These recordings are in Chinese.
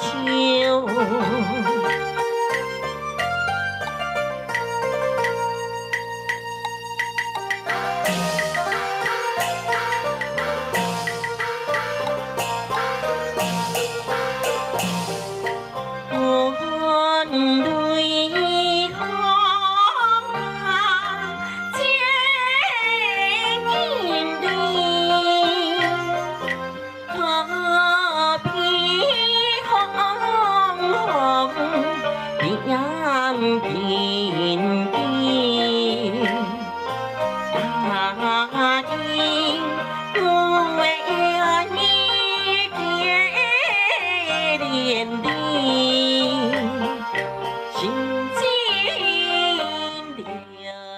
绣。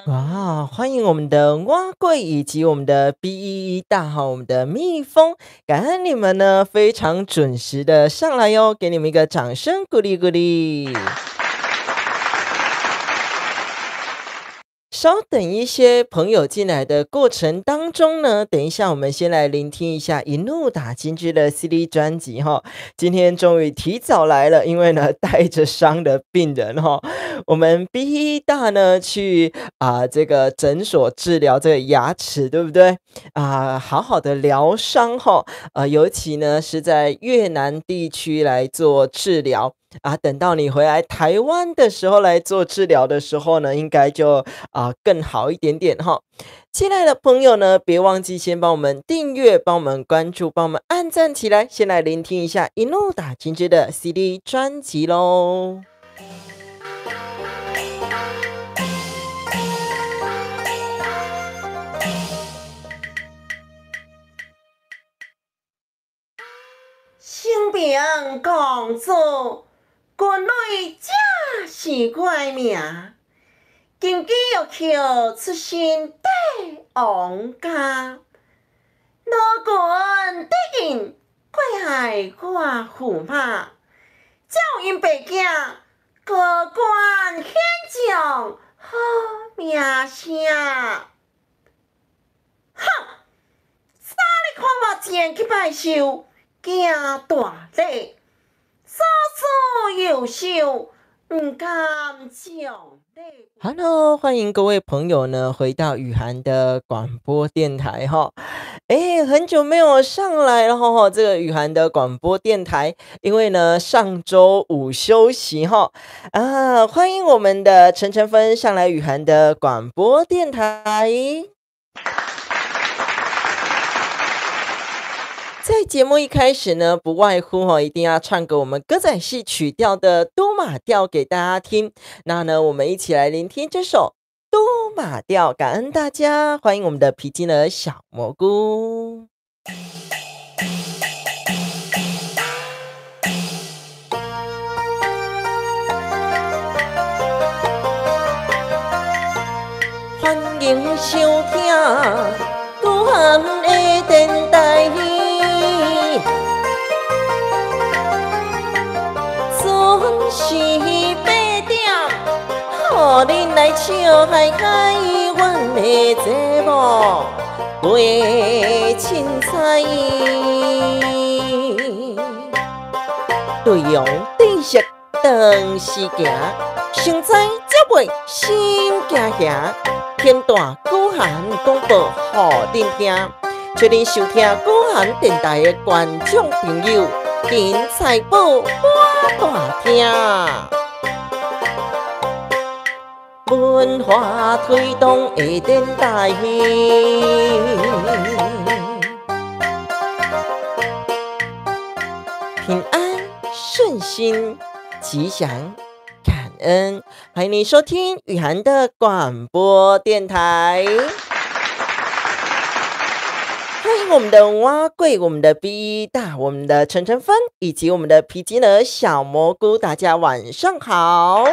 哇，欢迎我们的蛙贵以及我们的 B11大号，我们的蜜蜂，感恩你们呢非常准时的上来哟，给你们一个掌声鼓励鼓励。稍等一些朋友进来的过程当中呢，等一下我们先来聆听一下一怒打金枝的 CD 专辑哈。今天终于提早来了，因为呢带着伤的病人哈，我们 B 大呢去这个诊所治疗这个牙齿，对不对好好的疗伤哈。尤其呢是在越南地区来做治疗。等到你回来台湾的时候来做治疗的时候呢，应该就更好一点点哈。亲爱的朋友呢，别忘记先帮我们订阅、帮我们关注、帮我们按赞起来。先来聆听一下一怒打金枝的 CD 专辑咯。生病讲做国内正是怪命，经济又靠出身帝王家，老君得应怪害我驸马，照因爸囝高官显将好名声。哼！早你看我前去拜寿，行大礼。所所有秀，不敢奖励。Hello， 欢迎各位朋友呢回到雨涵的广播电台哈。很久没有上来了哈，这个雨涵的广播电台，因为呢上周五休息哈。欢迎我们的陈晨芬上来雨涵的广播电台。在节目一开始呢，不外乎一定要唱个我们歌仔戏曲调的都马调给大家听。那呢，我们一起来聆听这首都马调，感恩大家，欢迎我们的皮筋儿小蘑菇。欢迎收听古汉的电台。准时8点，予恁来笑嗨开阮的节目卖凊彩。内容知识长时行，想知则袂先行行。片段古汉广播予恁听，祝恁收听古汉电台的观众朋友，精彩报我大听。文化推动的电台，平安顺心吉祥感恩，欢迎你收听雨涵的广播电台。欢迎我们的蛙贵，我们的 B 大，我们的陈晨芬，以及我们的皮筋儿小蘑菇，大家晚上好。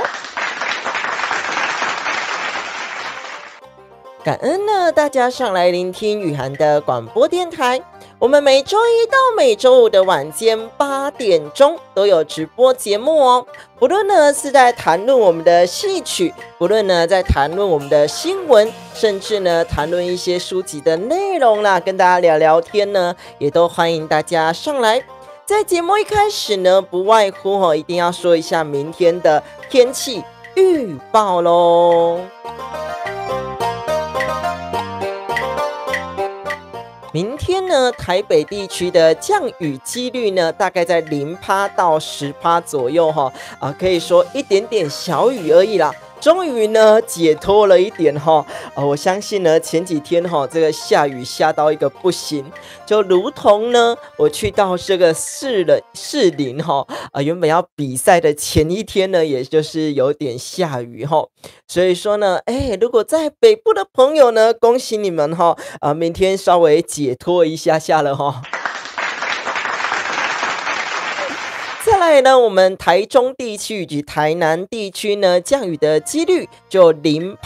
感恩呢，大家上来聆听雨涵的广播电台。我们每周一到每周五的晚间8点钟都有直播节目哦。不论呢是在谈论我们的戏曲，不论呢在谈论我们的新闻，甚至呢谈论一些书籍的内容啦，跟大家聊聊天呢，也都欢迎大家上来。在节目一开始呢，不外乎一定要说一下明天的天气预报咯。明天呢，台北地区的降雨几率呢，大概在0%到10%左右可以说一点点小雨而已啦。终于呢解脱了一点我相信呢前几天这个下雨下到一个不行，就如同呢我去到这个士林原本要比赛的前一天呢，也就是有点下雨所以说呢，如果在北部的朋友呢，恭喜你们明天稍微解脱一下下了再来呢，我们台中地区以及台南地区呢，降雨的几率就0%。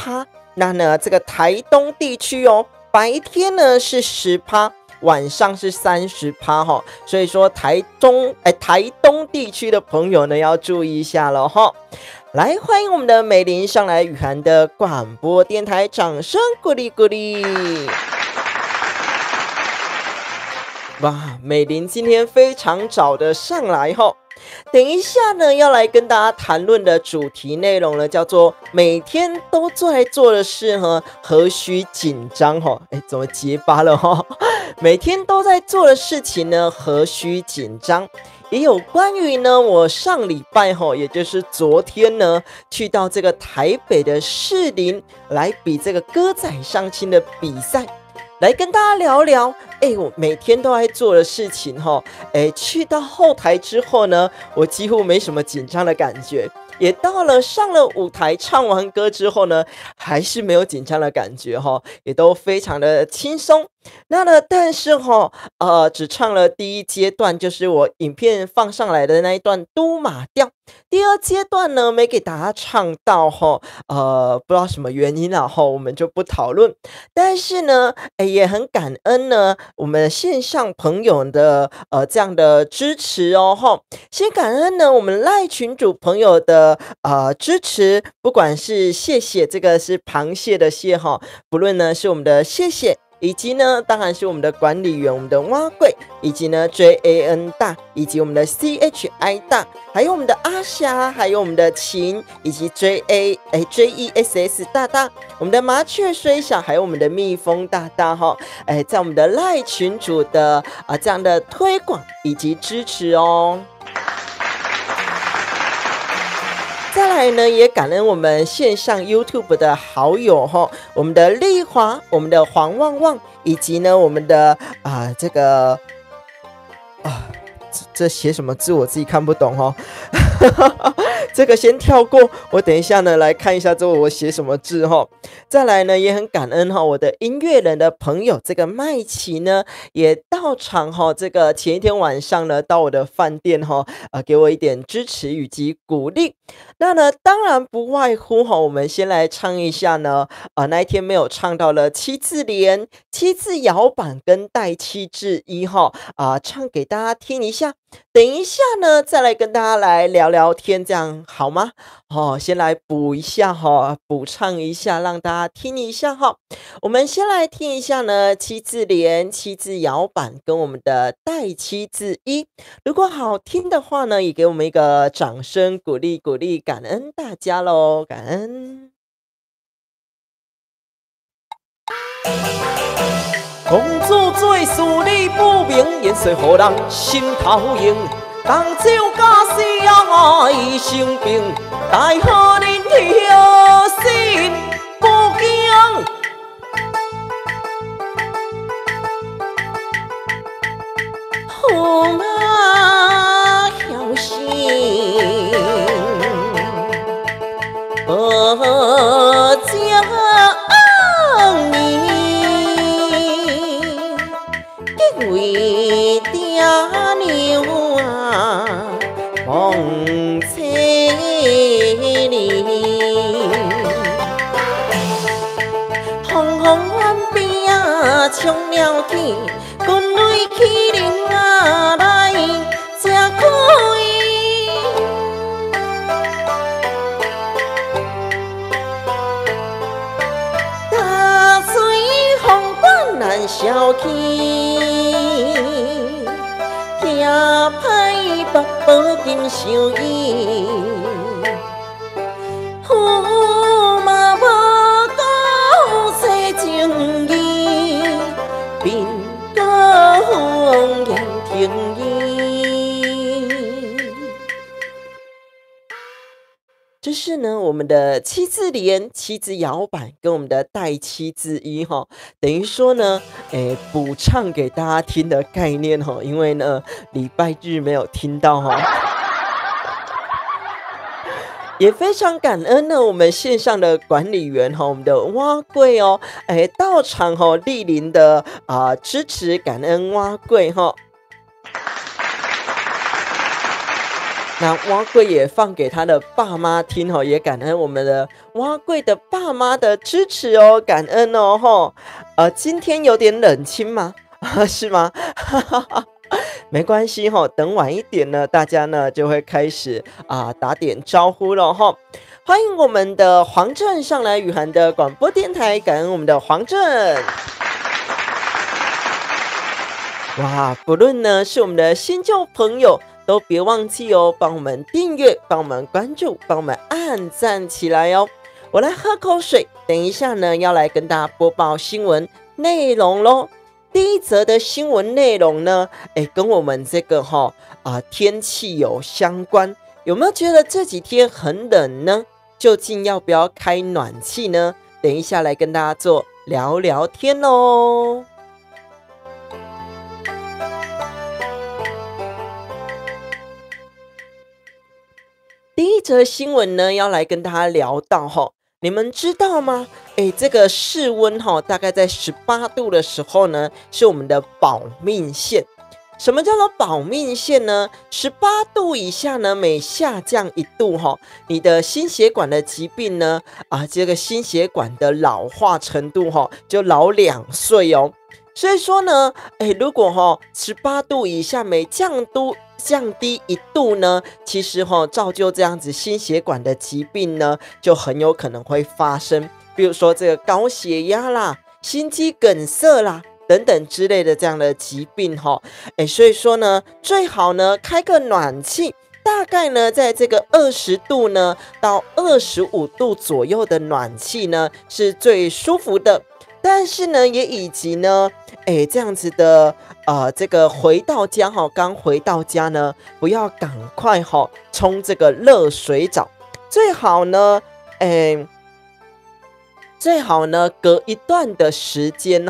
那呢，这个台东地区白天呢是10%，晚上是30%所以说台东地区的朋友呢要注意一下了来，欢迎我们的美玲上来雨涵的广播电台，掌声鼓励鼓励。哇，美玲今天非常早的上来等一下呢，要来跟大家谈论的主题内容呢，叫做每天都在做的事何须紧张怎么结巴了每天都在做的事情呢，何须紧张？也有关于呢，我上礼拜也就是昨天呢，去到这个台北的士林来比这个歌仔上青的比赛。来跟大家聊聊我每天都在做的事情去到后台之后呢，我几乎没什么紧张的感觉，也到了上了舞台唱完歌之后呢，还是没有紧张的感觉也都非常的轻松。那呢，但是只唱了第一阶段，就是我影片放上来的那一段都马调。第二阶段呢，没给大家唱到不知道什么原因我们就不讨论。但是呢，也很感恩呢，我们线上朋友的这样的支持先感恩呢，我们赖群主朋友的支持，不管是谢谢，这个是螃蟹的蟹不论呢是我们的谢谢。以及呢，当然是我们的管理员，我们的蛙贵，以及呢 JAN 大，以及我们的 CHI 大，还有我们的阿霞，还有我们的琴，以及 JESS 大大，我们的麻雀虽小，还有我们的蜜蜂大大在我们的赖群组的这样的推广以及支持再来呢，也感恩我们线上 YouTube 的好友我们的丽华，我们的黄旺旺，以及呢我们的这个这写什么字我自己看不懂这个先跳过，我等一下呢来看一下之后我写什么字再来呢，也很感恩我的音乐人的朋友这个麦琪呢也到场这个前一天晚上呢到我的饭店给我一点支持以及鼓励。那呢当然不外乎我们先来唱一下呢那一天没有唱到了7字连、7字摇板跟带7字1唱给大家听一下。等一下呢再来跟大家来聊聊天，这样好吗？先来补一下补唱一下，让大家听一下我们先来听一下呢7字连、7字摇板跟我们的带7字1。如果好听的话呢，也给我们一个掌声鼓励鼓励，感恩大家咯，感恩。工作做事理不明，烟水予人心头痒。同酒假使爱生病，待何人挑心不惊？驸马晓心，为爹娘梦千里，风风万变冲了天，军队起灵来吃开。大水风管难消去。相依，父嘛无讲世情义，便讲言情意。这是呢我们的七字连、七字摇板跟我们的带七字一哈，等于说呢，补唱给大家听的概念哈，因为呢礼拜日没有听到哈，也非常感恩呢我们线上的管理员哈，我们的蛙贵哦，到场哈莅临的支持，感恩蛙贵哈。那蛙贵也放给他的爸妈听哦，也感恩我们的蛙贵的爸妈的支持哦，感恩哦吼。今天有点冷清吗？是吗？没关系吼，等晚一点呢，大家呢就会开始打点招呼了吼。欢迎我们的黄正上来雨涵的广播电台，感恩我们的黄正。哇，不论呢是我们的新旧朋友，都别忘记哦，帮我们订阅，帮我们关注，帮我们按赞起来哦。我来喝口水，等一下呢要来跟大家播报新闻内容咯。第一则的新闻内容呢，跟我们这个天气有相关。有没有觉得这几天很冷呢？究竟要不要开暖气呢？等一下来跟大家做聊聊天咯。第一则新闻呢，要来跟大家聊到你们知道吗？这个室温大概在18度的时候呢，是我们的保命线。什么叫做保命线呢？18度以下呢，每下降1度你的心血管的疾病呢，这个心血管的老化程度就老2岁哦。所以说呢，如果18度以下每降低1度呢，其实造就这样子心血管的疾病呢，就很有可能会发生，比如说这个高血压啦、心肌梗塞啦等等之类的这样的疾病所以说呢，最好呢开个暖气，大概呢在这个20度呢到25度左右的暖气呢是最舒服的。但是呢，也以及呢，这样子的这个回到家刚回到家呢，不要赶快冲这个热水澡，最好呢，隔一段的时间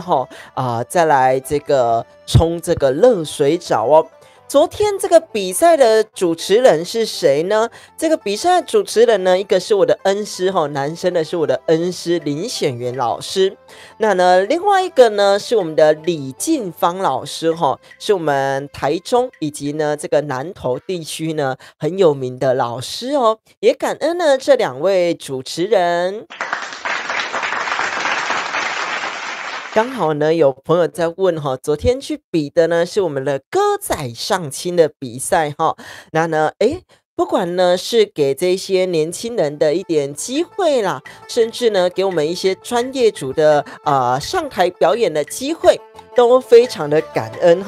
再来这个冲这个热水澡哦。昨天这个比赛的主持人是谁呢？这个比赛的主持人呢，一个是我的恩师男生的是我的恩师林显元老师，那呢另外一个呢是我们的李进芳老师是我们台中以及呢这个南投地区呢很有名的老师哦，也感恩呢这2位主持人。刚好呢，有朋友在问昨天去比的呢是我们的歌仔上青的比赛那呢，不管呢是给这些年轻人的一点机会啦，甚至呢给我们一些专业组的上台表演的机会，都非常的感恩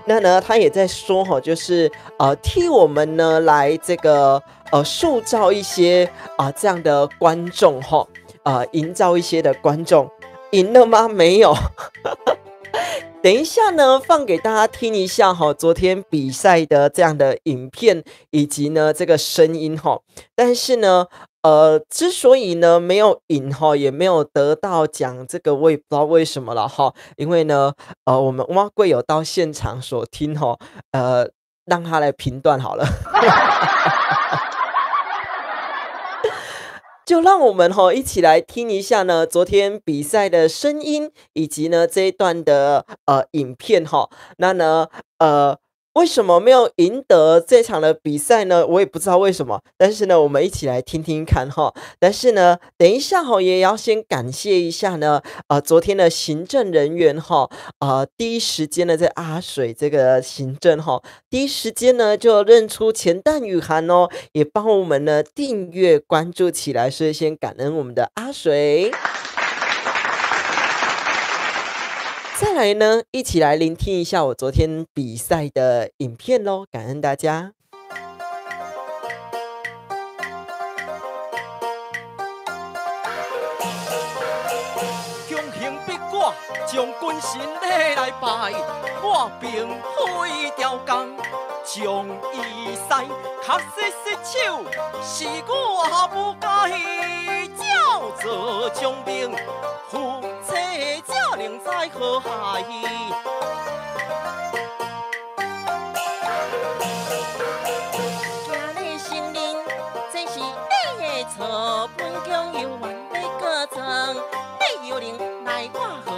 那呢，他也在说就是替我们呢来这个塑造一些这样的观众营造一些的观众。赢了吗？没有。等一下呢，放给大家听一下昨天比赛的这样的影片以及呢这个声音但是呢，之所以呢没有赢也没有得到奖，这个我也不知道为什么了因为呢，我们蛙贵有到现场所听让他来评断好了。就让我们一起来听一下呢昨天比赛的声音，以及呢这一段的影片那呢为什么没有赢得这场的比赛呢？我也不知道为什么，但是呢我们一起来听听看但是呢等一下也要先感谢一下呢昨天的行政人员第一时间呢在阿水这个行政第一时间呢就认出钱淡雨涵也帮我们呢订阅关注起来，所以先感恩我们的阿水。再来呢，一起来聆听一下我昨天比赛的影片咯，感恩大家。将军神礼来拜，我并非雕工，将伊使确实失手，是我不该叫做将兵，夫妻才能在和谐。今日新人，这是你的错，本宫有冤要告状，你有人来我何？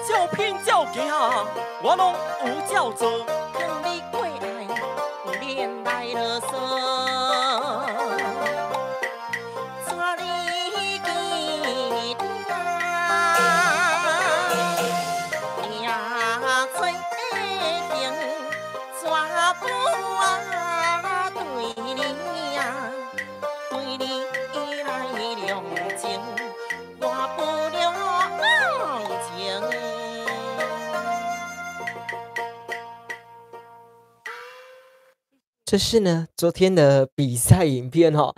照拼照行，我拢有照做。看你过爱，有脸来啰嗦。怎你见他呀吹情，怎不啊对你呀？对你来量情，我不了情。这是呢昨天的比赛影片我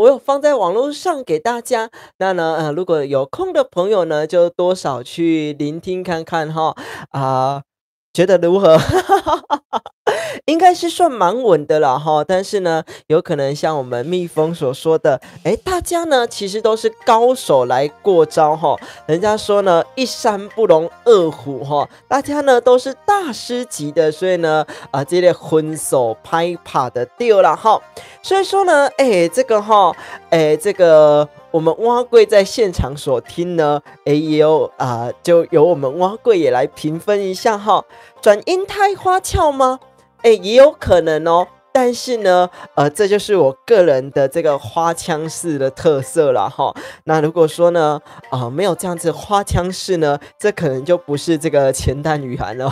有放在网络上给大家。那呢如果有空的朋友呢，就多少去聆听看看觉得如何？应该是算蛮稳的啦但是呢，有可能像我们蜜蜂所说的，大家呢其实都是高手来过招人家说呢，一山不容二虎大家呢都是大师级的，所以呢这类分手拍拍的丢啦所以说呢，这个我们蛙贵在现场所听呢，也有就由我们蛙贵也来评分一下转阴胎花俏吗？也有可能哦，但是呢，这就是我个人的这个花腔式的特色啦那如果说呢，没有这样子花腔式呢，这可能就不是这个钱蛋雨涵了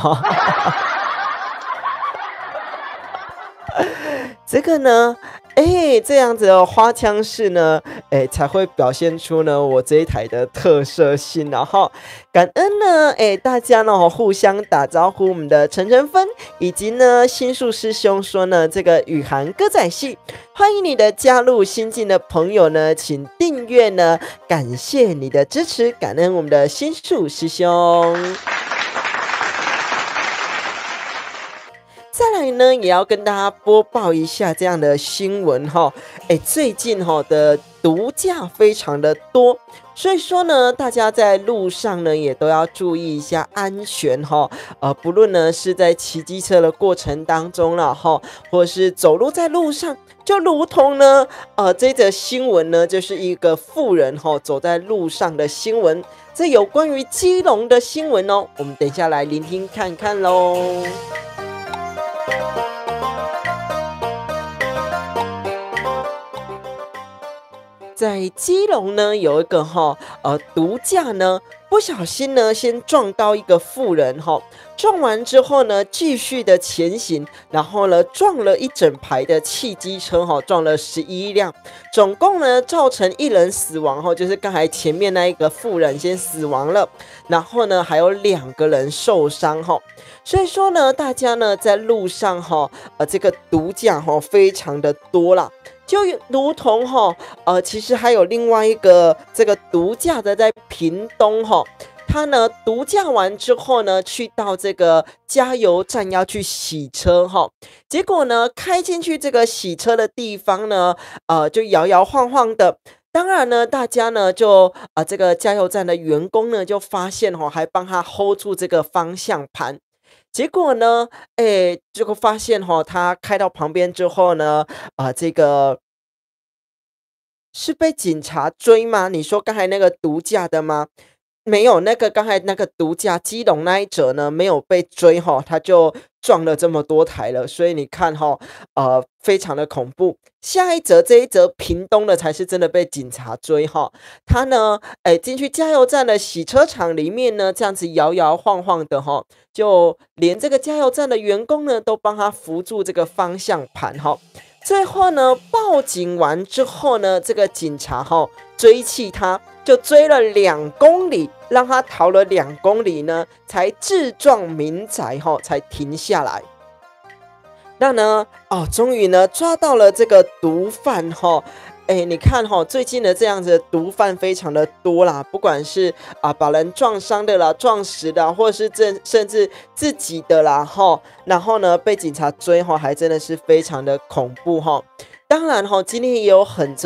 这个呢，这样子的花腔式呢，才会表现出呢我这一台的特色性。然后感恩呢，大家呢互相打招呼，我们的陈芬以及呢新树师兄说呢，这个雨涵歌仔戏，欢迎你的加入，新进的朋友呢，请订阅呢，感谢你的支持，感恩我们的新树师兄。再来呢，也要跟大家播报一下这样的新闻最近的毒驾非常的多，所以说呢，大家在路上呢也都要注意一下安全不论呢是在骑机车的过程当中啦或是走路在路上，就如同呢这则新闻呢就是一个妇人走在路上的新闻，这有关于基隆的新闻哦，我们等一下来聆听看看咯。在基隆呢，有一个毒驾呢，不小心呢，先撞到一个妇人撞完之后呢，继续的前行，然后呢，撞了一整排的汽机车撞了11辆，总共呢，造成1人死亡就是刚才前面那一个妇人先死亡了，然后呢，还有2个人受伤所以说呢，大家呢在路上这个毒驾非常的多啦。就如同其实还有另外一个这个毒驾的在屏东他呢毒驾完之后呢，去到这个加油站要去洗车结果呢开进去这个洗车的地方呢，就摇摇晃晃的。当然呢，大家呢就这个加油站的员工呢就发现还帮他 hold 住这个方向盘。结果呢，结果发现他开到旁边之后呢，这个是被警察追吗？你说刚才那个毒驾的吗？没有，刚才那个毒驾基隆那一者呢，没有被追他就撞了这么多台了，所以你看非常的恐怖。下一则这一则屏东的才是真的被警察追他呢，进去加油站的洗车场里面呢，这样子摇摇晃晃的就连这个加油站的员工呢，都帮他扶住这个方向盘最后呢，报警完之后呢，这个警察追弃他，就追了2公里，让他逃了2公里呢，才自撞民宅才停下来。终于呢抓到了这个毒贩你看最近的这样子的毒贩非常的多啦，不管是把人撞伤的啦、撞死的啦，或者是甚至自己的啦然后呢被警察追还真的是非常的恐怖当然今天也有很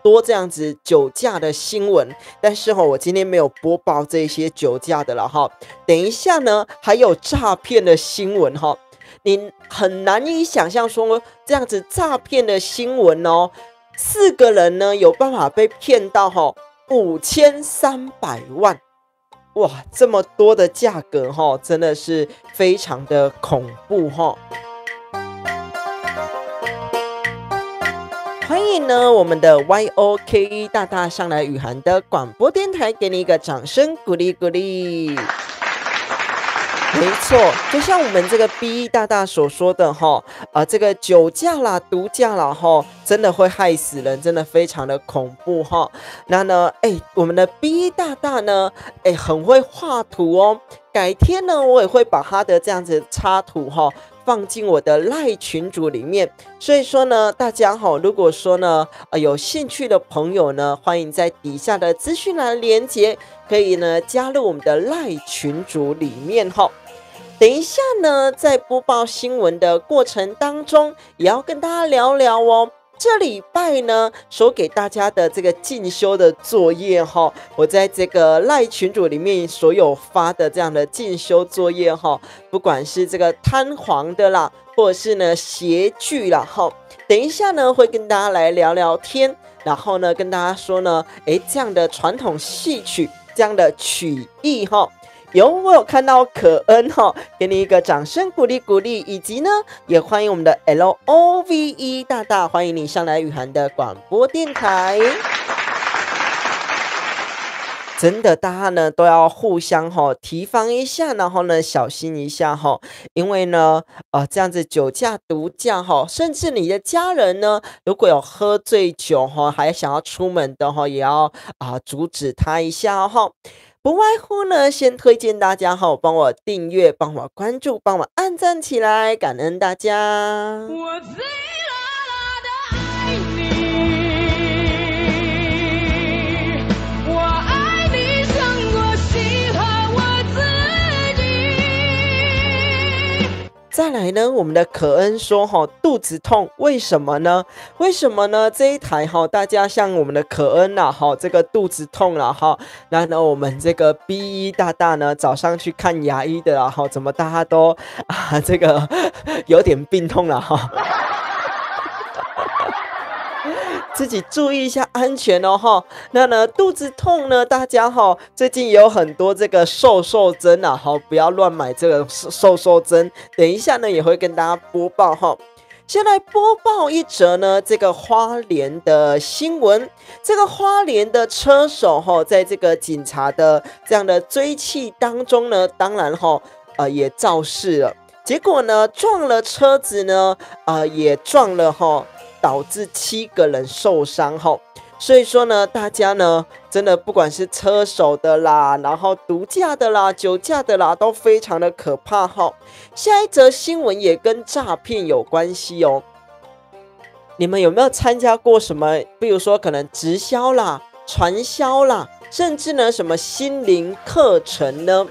多这样子酒驾的新闻，但是我今天没有播报这些酒驾的了等一下呢还有诈骗的新闻你很难以想象说这样子诈骗的新闻4个人呢有办法被骗到5300万，哇，这么多的价格真的是非常的恐怖欢迎呢我们的 YOKE 大大上来雨涵的广播电台，给你一个掌声鼓励鼓励。没错，就像我们这个 BE 大大所说的这个酒驾啦、毒驾啦真的会害死人，真的非常的恐怖那呢，我们的 BE 大大呢，很会画图改天呢，我也会把他的这样子插图放进我的赖群组里面，所以说呢，大家如果说呢有兴趣的朋友呢，欢迎在底下的资讯栏连结，可以呢加入我们的赖群组里面等一下呢，在播报新闻的过程当中，也要跟大家聊聊这礼拜呢，所给大家的这个进修的作业我在这个赖群组里面所有发的这样的进修作业不管是这个摊黄的啦，或者是呢谐句啦等一下呢会跟大家来聊聊天，然后呢跟大家说呢，这样的传统戏曲这样的曲艺我有看到可恩给你一个掌声鼓励鼓励，以及呢也欢迎我们的 LOVE 大大，欢迎你上来雨涵的广播电台。真的大家呢都要互相提防一下，然后呢小心一下因为呢这样子酒驾毒驾甚至你的家人呢如果有喝醉酒还想要出门的也要阻止他一下不外乎呢，先推荐大家帮我订阅，帮我关注，帮我按赞起来，感恩大家。我最辣辣的爱你，我爱你胜过喜欢我自己。再来呢，我们的可恩说肚子痛，为什么呢？为什么呢？这一台大家像我们的可恩啦这个肚子痛啦那呢我们这个 BE 大大呢早上去看牙医的啦怎么大家都这个有点病痛啦自己注意一下安全那呢肚子痛呢，大家最近也有很多这个瘦针不要乱买这个瘦针，等一下呢也会跟大家播报先来播报一则呢，这个花莲的新闻。这个花莲的车手在这个警察的这样的追缉当中呢，当然也肇事了。结果呢，撞了车子呢，也撞了导致7个人受伤所以说呢，大家呢真的不管是车手的啦，然后毒驾的啦、酒驾的啦，都非常的可怕下一则新闻也跟诈骗有关系你们有没有参加过什么，比如说可能直销啦、传销啦，甚至呢什么心灵课程呢？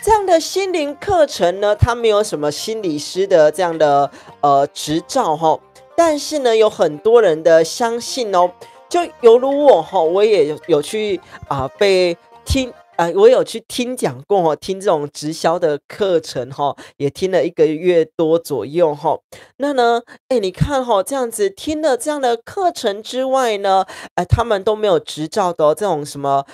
这样的心灵课程呢，它没有什么心理师的这样的执照但是呢有很多人的相信就犹如我也有去被听我有去听讲过听这种直销的课程也听了1个月多左右那呢你看这样子听了这样的课程之外呢他们都没有执照的这种什么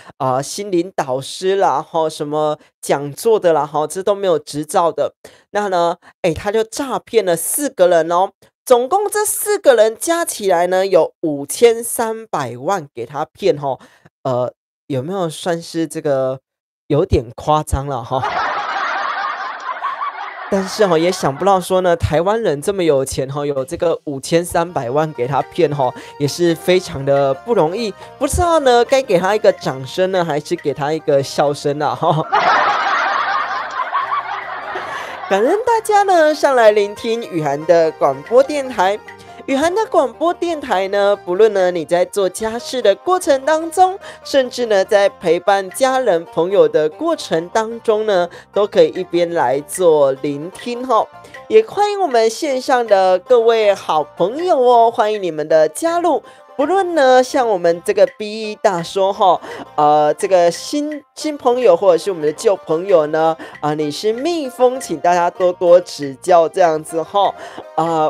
心灵导师啦什么讲座的啦这都没有执照的。那呢他就诈骗了4个人总共这4个人加起来呢有5300万给他骗有没有算是这个有点夸张了但是也想不到说呢，台湾人这么有钱有这个5300万给他骗也是非常的不容易。不知道呢该给他一个掌声呢，还是给他一个笑声感恩大家呢上来聆听雨涵的广播电台。雨涵的广播电台呢，不论呢你在做家事的过程当中，甚至呢在陪伴家人朋友的过程当中呢，都可以一边来做聆听哦。也欢迎我们线上的各位好朋友哦，欢迎你们的加入。不论呢，像我们这个 B 大说哈，这个新朋友或者是我们的旧朋友呢，你是蜜蜂，请大家多多指教这样子哈。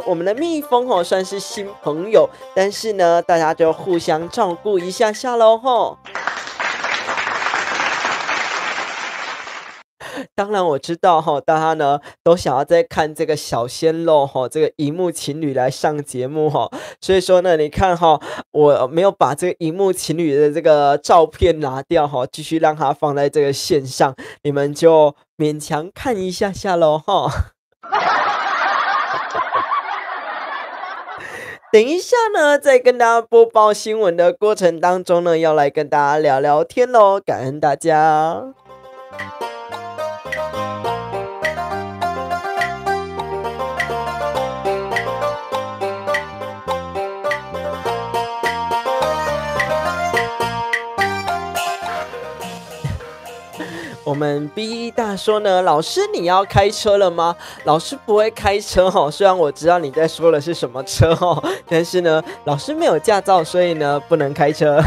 我们的蜜蜂哦算是新朋友，但是呢，大家就互相照顾一下下喽哈。当然我知道哈，大家呢都想要再看这个小鲜肉哈，这个荧幕情侣来上节目哈，所以说呢，你看哈，我没有把这个荧幕情侣的这个照片拿掉哈，继续让它放在这个线上，你们就勉强看一下下喽哈。等一下呢，在跟大家播报新闻的过程当中呢，要来跟大家聊聊天喽，感恩大家。我们 B 大说呢，老师你要开车了吗？老师不会开车哦，虽然我知道你在说的是什么车哦，但是呢，老师没有驾照，所以呢不能开车。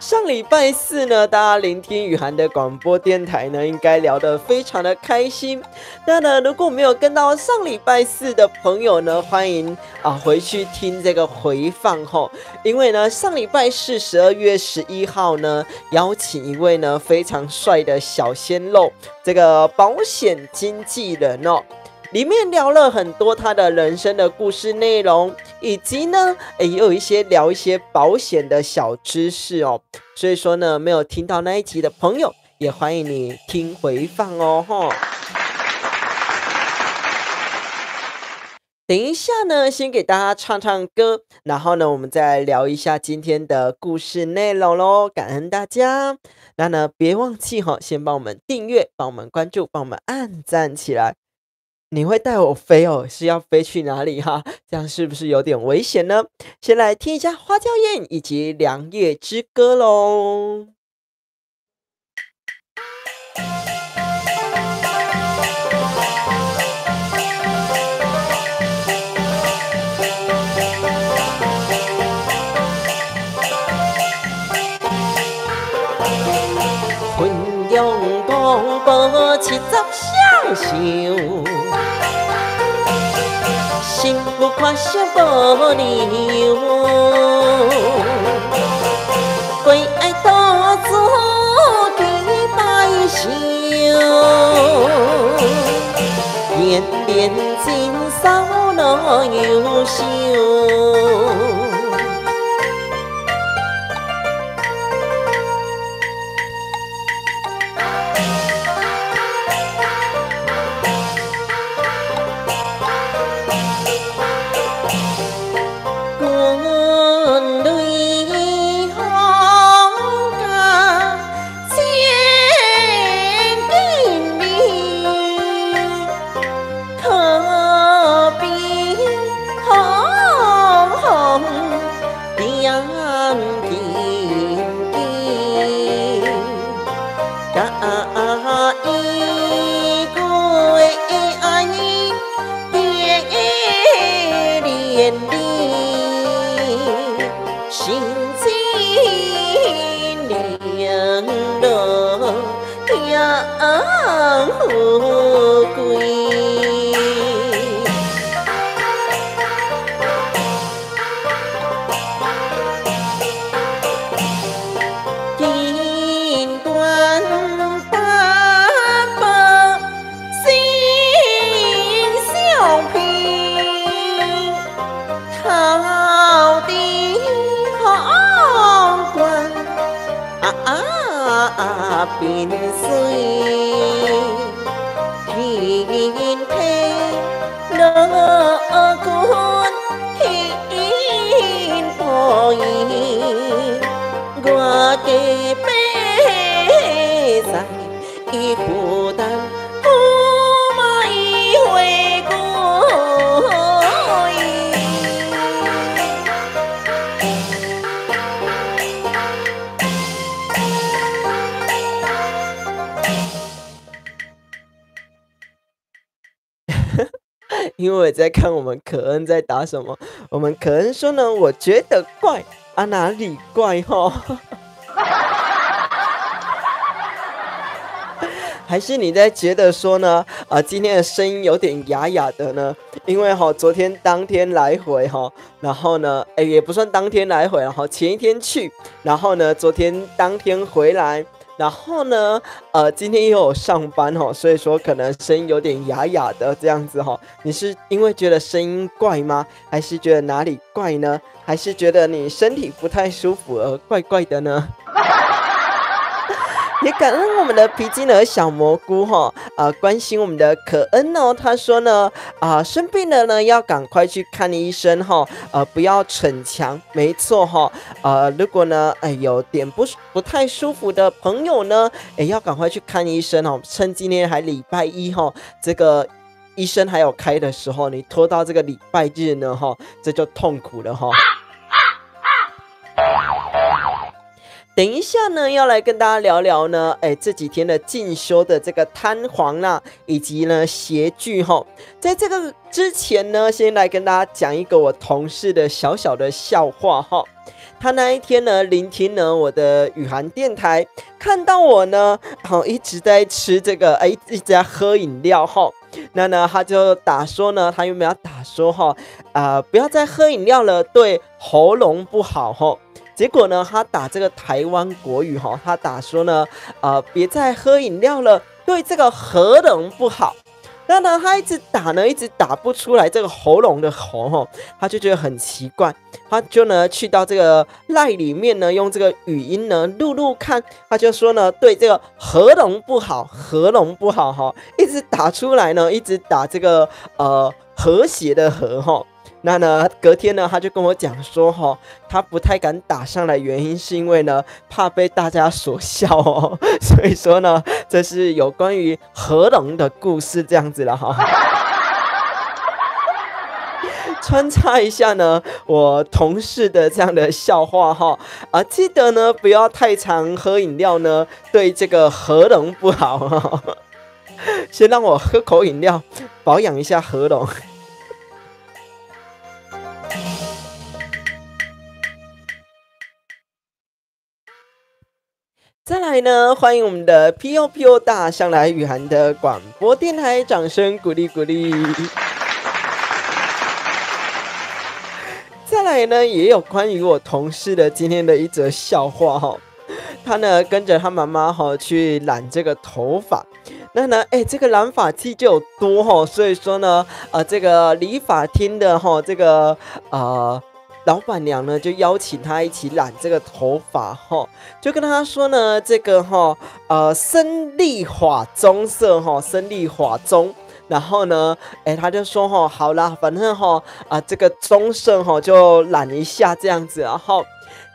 上礼拜四呢，大家聆听雨涵的广播电台呢，应该聊得非常的开心。那呢，如果没有跟到上礼拜四的朋友呢，欢迎回去听这个回放吼。因为呢，上礼拜四12月11号呢，邀请一位呢非常帅的小鲜肉，这个保险经纪人哦。里面聊了很多他的人生的故事内容，以及呢，也有聊一些保险的小知识哦。所以说呢，没有听到那一集的朋友，也欢迎你听回放哦吼。等一下呢，先给大家唱唱歌，然后呢，我们再来聊一下今天的故事内容咯，感恩大家。那呢，别忘记先帮我们订阅，帮我们关注，帮我们按赞起来。你会带我飞哦？是要飞去哪里哈？这样是不是有点危险呢？先来听一下花娇燕以及良夜之歌咯。混用广播70享受，幸福快乐无理由，为爱多做几摆笑，恋恋情扫落忧愁。边水天配乐观天破意，我的悲在一孤单不买回归。因为我也在看我们可恩在打什么。我们可恩说呢，我觉得怪啊，哪里怪吼？还是你在觉得说呢？今天的声音有点哑哑的呢？因为昨天当天来回然后呢，也不算当天来回，前一天去，然后呢，昨天当天回来，然后呢，今天又有上班所以说可能声音有点哑哑的这样子你是因为觉得声音怪吗？还是觉得哪里怪呢？还是觉得你身体不太舒服而怪怪的呢？也感恩我们的皮筋儿小蘑菇关心我们的可恩他说呢生病了呢要赶快去看医生不要逞强，没错如果呢有点不太舒服的朋友呢要赶快去看医生趁今天还礼拜一这个医生还有开的时候，你拖到这个礼拜日呢这就痛苦了等一下呢，要来跟大家聊聊呢，这几天的进修的这个瘫黄啦，以及呢谐剧在这个之前呢，先来跟大家讲一个我同事的小小的笑话他那一天呢，聆听呢我的语韩电台，看到我呢，一直在吃这个，一直在喝饮料那呢，他就打说呢，他有没有打说不要再喝饮料了，对喉咙不好结果呢，他打这个台湾国语他打说呢，别再喝饮料了，对这个喉咙不好。那呢，他一直打不出来这个喉咙的喉他就觉得很奇怪，他就呢去到这个LINE里面呢，用这个语音呢录看，他就说呢，对这个喉咙不好，喉咙不好一直打出来呢，一直打这个和谐的和那呢，隔天呢，他就跟我讲说他不太敢打上来，原因是因为呢，怕被大家所笑所以说呢，这是有关于喉咙的故事这样子了穿插一下呢，我同事的这样的笑话记得呢，不要太常喝饮料呢，对这个喉咙不好先让我喝口饮料，保养一下喉咙。再来呢，欢迎我们的 POPO 大上来语韩的广播电台，掌声鼓励鼓励。再来呢，也有关于我同事的今天的一则笑话他呢跟着他妈妈去染这个头发，那呢这个染发剂就有多所以说呢这个理发厅的这个老板娘呢就邀请他一起染这个头发就跟他说呢，这个深丽发棕色深丽发棕，然后呢他就说好啦，反正这个棕色就染一下这样子，然后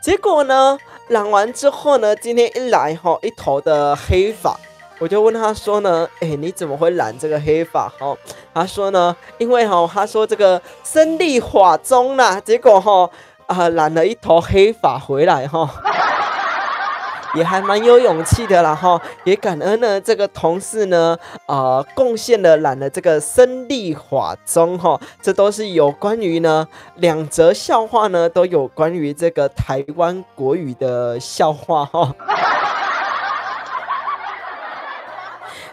结果呢染完之后呢，今天一来一头的黑发，我就问他说呢，你怎么会染这个黑发他说呢，因为他说这个深丽发棕啦，结果染了一头黑发回来也还蛮有勇气的啦也感恩呢这个同事呢贡献了染了这个深丽发棕这都是有关于呢两则笑话呢，都有关于这个台湾国语的笑话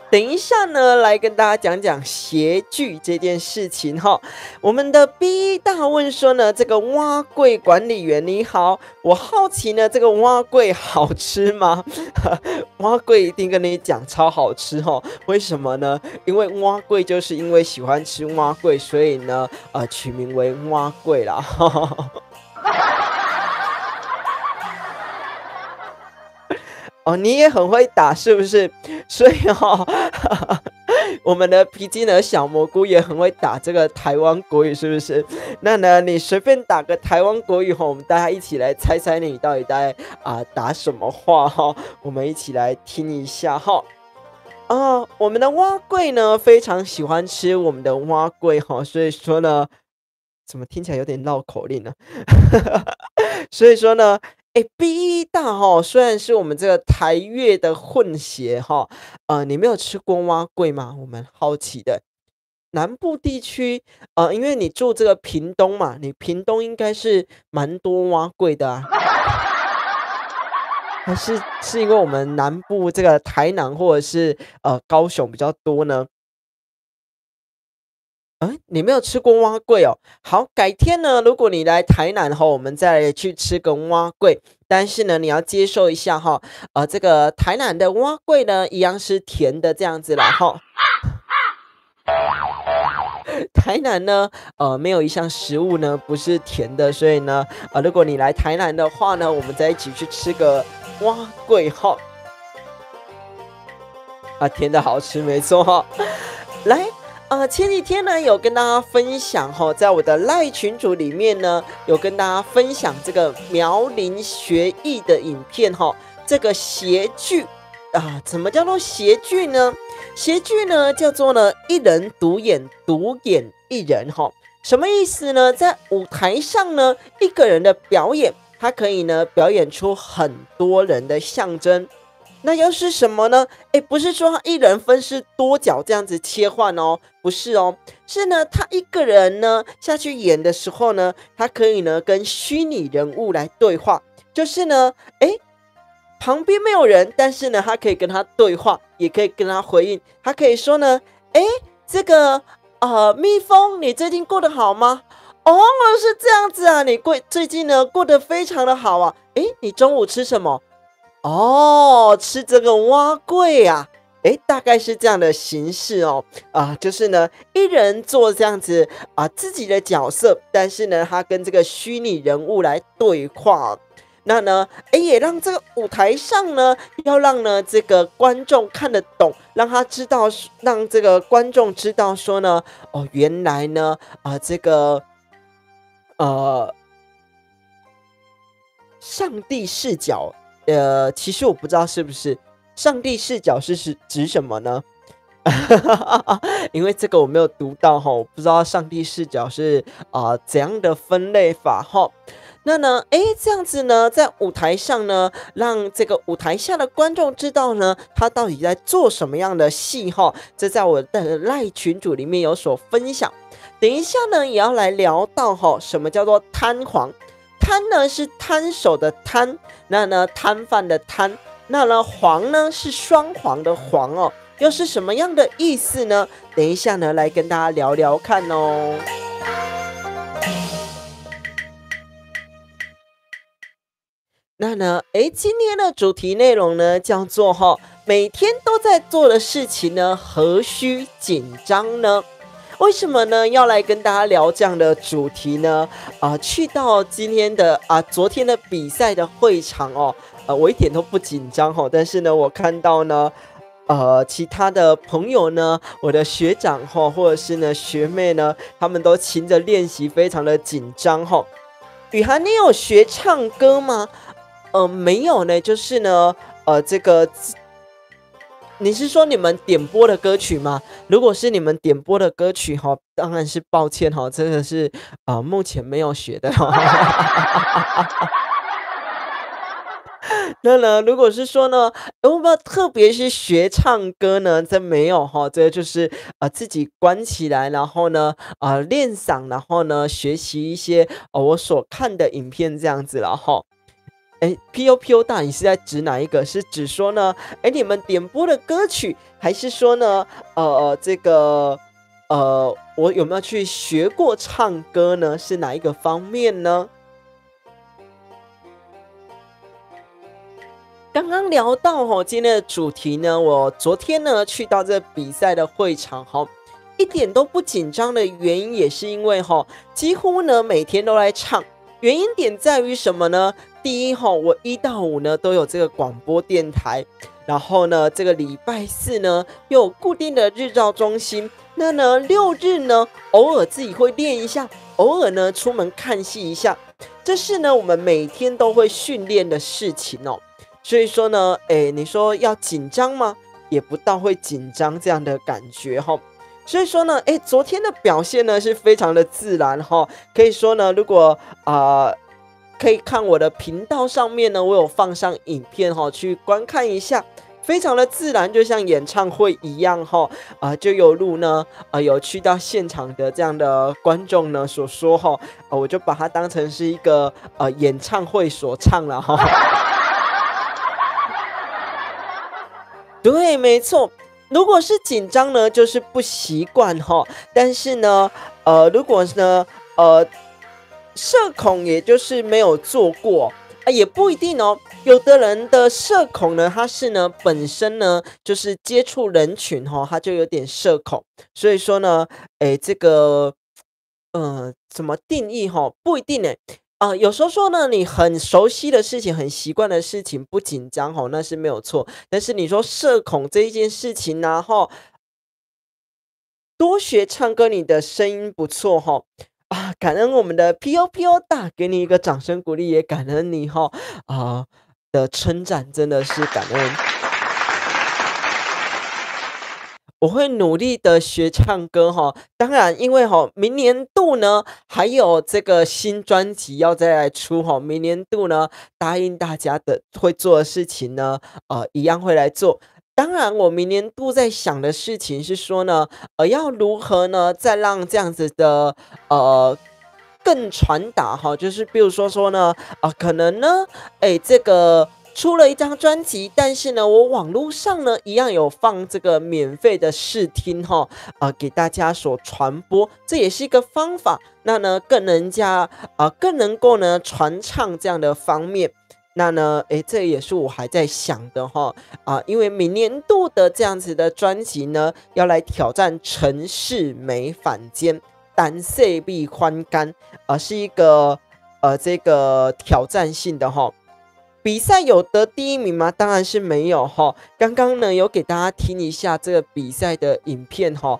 等一下呢，来跟大家讲讲谐剧这件事情我们的 B 大问说呢，这个碗粿管理员你好，我好奇呢，这个碗粿好吃吗？碗粿一定跟你讲超好吃为什么呢？因为碗粿就是因为喜欢吃碗粿，所以呢取名为碗粿啦你也很会打是不是？所以我们的皮筋的小蘑菇也很会打这个台湾国语是不是？那呢你随便打个台湾国语我们大家一起来猜猜你到底在打什么话我们一起来听一下我们的碗粿呢非常喜欢吃我们的碗粿所以说呢，怎么听起来有点绕口令呢所以说呢B 大虽然是我们这个台粤的混血你没有吃过碗粿吗？我们好奇的南部地区，因为你住这个屏东嘛，你屏东应该是蛮多蛙粿的啊。还是因为我们南部这个台南或者是高雄比较多呢？你没有吃过蛙粿哦。好，改天呢，如果你来台南后，我们再来去吃个蛙粿。但是呢，你要接受一下哈，这个台南的蛙粿呢，一样是甜的这样子啦哈。台南呢，没有一项食物呢不是甜的，所以呢，如果你来台南的话呢，我们再一起去吃个蛙粿哈。甜的好吃，没错哈。来。前几天呢，有跟大家分享哈，在我的赖群组里面呢，有跟大家分享这个苗栗学艺的影片哈。这个谐剧怎么叫做谐剧呢？谐剧呢叫做呢一人独演，独演一人哈。什么意思呢？在舞台上呢，一个人的表演，他可以呢表演出很多人的象征。那又是什么呢？不是说他一人分饰多角这样子切换哦，不是哦，是呢，他一个人呢下去演的时候呢，他可以呢跟虚拟人物来对话，就是呢，旁边没有人，但是呢，他可以跟他对话，也可以跟他回应。他可以说呢，这个蜜蜂，你最近过得好吗？哦，是这样子啊，你最近呢过得非常的好啊。你中午吃什么？吃这个蛙粿啊，大概是这样的形式哦，就是呢，一人做这样子自己的角色，但是呢，他跟这个虚拟人物来对话。那呢，也让这个舞台上呢，要让呢这个观众看得懂，让他知道，让这个观众知道说呢，原来呢，这个上帝视角。其实我不知道是不是上帝视角是指什么呢？因为这个我没有读到哈，我不知道上帝视角是怎样的分类法哈。那呢，这样子呢，在舞台上呢，让这个舞台下的观众知道呢，他到底在做什么样的戏哈。这在我的赖群组里面有所分享。等一下呢，也要来聊到哈，什么叫做摊黄。摊呢是摊手的摊，那呢摊贩的摊，那呢黄呢是双黄的黄哦，又是什么样的意思呢？等一下呢来跟大家聊聊看哦。那呢，今天的主题内容呢叫做每天都在做的事情呢，何须紧张呢？为什么呢？要来跟大家聊这样的主题呢？去到今天的昨天的比赛的会场哦，我一点都不紧张哦。但是呢，我看到呢，其他的朋友呢，我的学长或者是呢学妹呢，他们都勤着练习，非常的紧张哈。雨涵，你有学唱歌吗？没有呢，就是呢，这个。你是说你们点播的歌曲吗？如果是你们点播的歌曲当然是抱歉真的是目前没有学的那呢，如果是说呢，我们特别是学唱歌呢，这没有这就是自己关起来，然后呢练嗓，然后呢学习一些我所看的影片这样子了POPO 大，你是在指哪一个？是指说呢，你们点播的歌曲，还是说呢，这个，我有没有去学过唱歌呢？是哪一个方面呢？刚刚聊到今天的主题呢，我昨天呢去到这比赛的会场一点都不紧张的原因，也是因为几乎呢每天都来唱。原因点在于什么呢？第一我1到5呢都有这个广播电台，然后呢这个礼拜4呢又有固定的日照中心，那呢6日呢偶尔自己会练一下，偶尔呢出门看戏一下，这是呢我们每天都会训练的事情所以说呢你说要紧张吗？也不到会紧张这样的感觉所以说呢，昨天的表现呢是非常的自然可以说呢，如果可以看我的频道上面呢，我有放上影片去观看一下，非常的自然，就像演唱会一样哈。就有如呢，有去到现场的这样的观众呢所说哈，我就把它当成是一个演唱会所唱了哈。对，没错。如果是紧张呢，就是不习惯哈。但是呢，如果呢，社恐也就是没有做过，也不一定哦。有的人的社恐呢，他是呢本身呢就是接触人群哈，他就有点社恐。所以说呢，这个怎么定义哈，不一定有时候说呢，你很熟悉的事情、很习惯的事情不紧张哈，那是没有错。但是你说社恐这一件事情呢，多学唱歌，你的声音不错哈。感恩我们的 POPO 大，给你一个掌声鼓励，也感恩你的称赞，真的是感恩。我会努力的学唱歌哈，当然因为明年度呢还有这个新专辑要再来出哈，明年度呢答应大家的会做的事情呢，一样会来做。当然我明年度在想的事情是说呢，要如何呢再让这样子的更传达哈，就是比如说呢，可能呢，这个出了一张专辑，但是呢，我网络上呢一样有放这个免费的试听哈，给大家所传播，这也是一个方法。那呢，更能够呢传唱这样的方面。那呢，这也是我还在想的哈，因为明年度的这样子的专辑呢，要来挑战城市美反间。单色必欢干，是一个这个挑战性的哈。比赛有得第一名吗？当然是没有哈。刚刚呢有给大家听一下这个比赛的影片哈，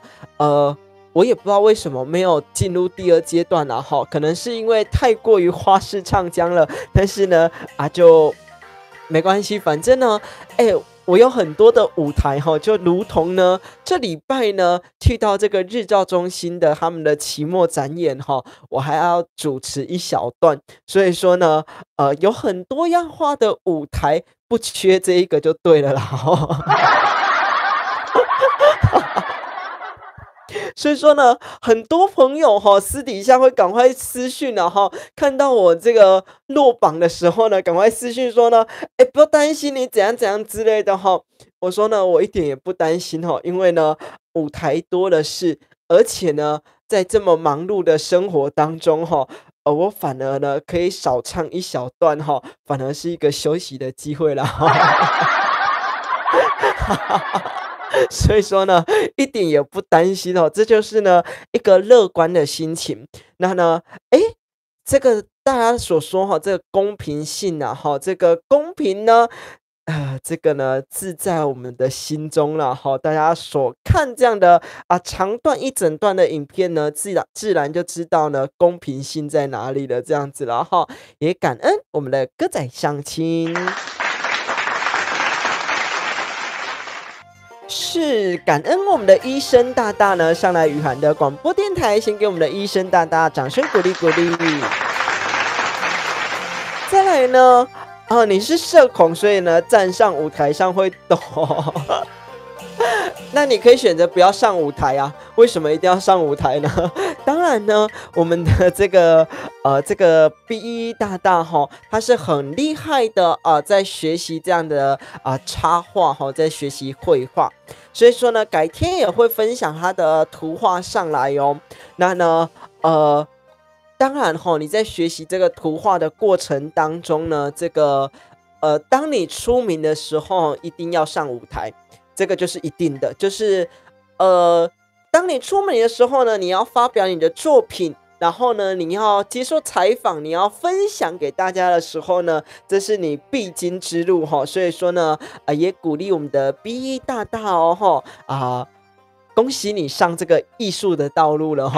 我也不知道为什么没有进入第二阶段了哈，可能是因为太过于花式唱腔了。但是呢就没关系，反正呢，我有很多的舞台哈，就如同呢，这礼拜呢去到这个日照中心的他们的期末展演哈，我还要主持一小段，所以说呢，有很多样化的舞台，不缺这一个就对了啦。所以说呢，很多朋友私底下会赶快私讯看到我这个落榜的时候呢，赶快私讯说呢，不要担心你怎样怎样之类的我说呢，我一点也不担心因为呢，舞台多的是，而且呢，在这么忙碌的生活当中我反而呢可以少唱一小段反而是一个休息的机会啦。所以说呢，一点也不担心这就是呢一个乐观的心情。那呢，这个大家所说这个公平性这个公平呢，这个呢自在我们的心中了大家所看这样的长段一整段的影片呢，自然就知道呢公平性在哪里了，这样子了也感恩我们的歌仔相亲。是感恩我们的医生大大呢上来雨涵的广播电台，先给我们的医生大大掌声鼓励鼓励。再来呢，你是社恐，所以呢站上舞台上会抖。那你可以选择不要上舞台啊，为什么一定要上舞台呢？当然呢，我们的这个BE 大大他是很厉害的在学习这样的插画在学习绘画，所以说呢，改天也会分享他的图画上来哦。那呢，当然你在学习这个图画的过程当中呢，这个当你出名的时候，一定要上舞台。这个就是一定的，就是当你出门的时候呢，你要发表你的作品，然后呢，你要接受采访，你要分享给大家的时候呢，这是你必经之路所以说呢，也鼓励我们的 BE 大大恭喜你上这个艺术的道路了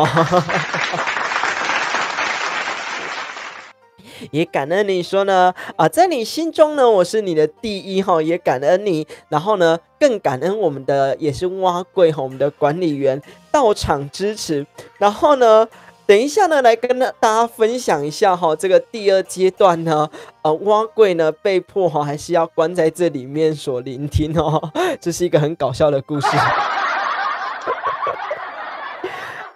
也感恩你说呢在你心中呢，我是你的第一也感恩你。然后呢，更感恩我们的也是蛙贵我们的管理员到场支持。然后呢，等一下呢，来跟大家分享一下哈，这个第二阶段呢，蛙贵呢被迫哈还是要关在这里面所聆听哦，这是一个很搞笑的故事。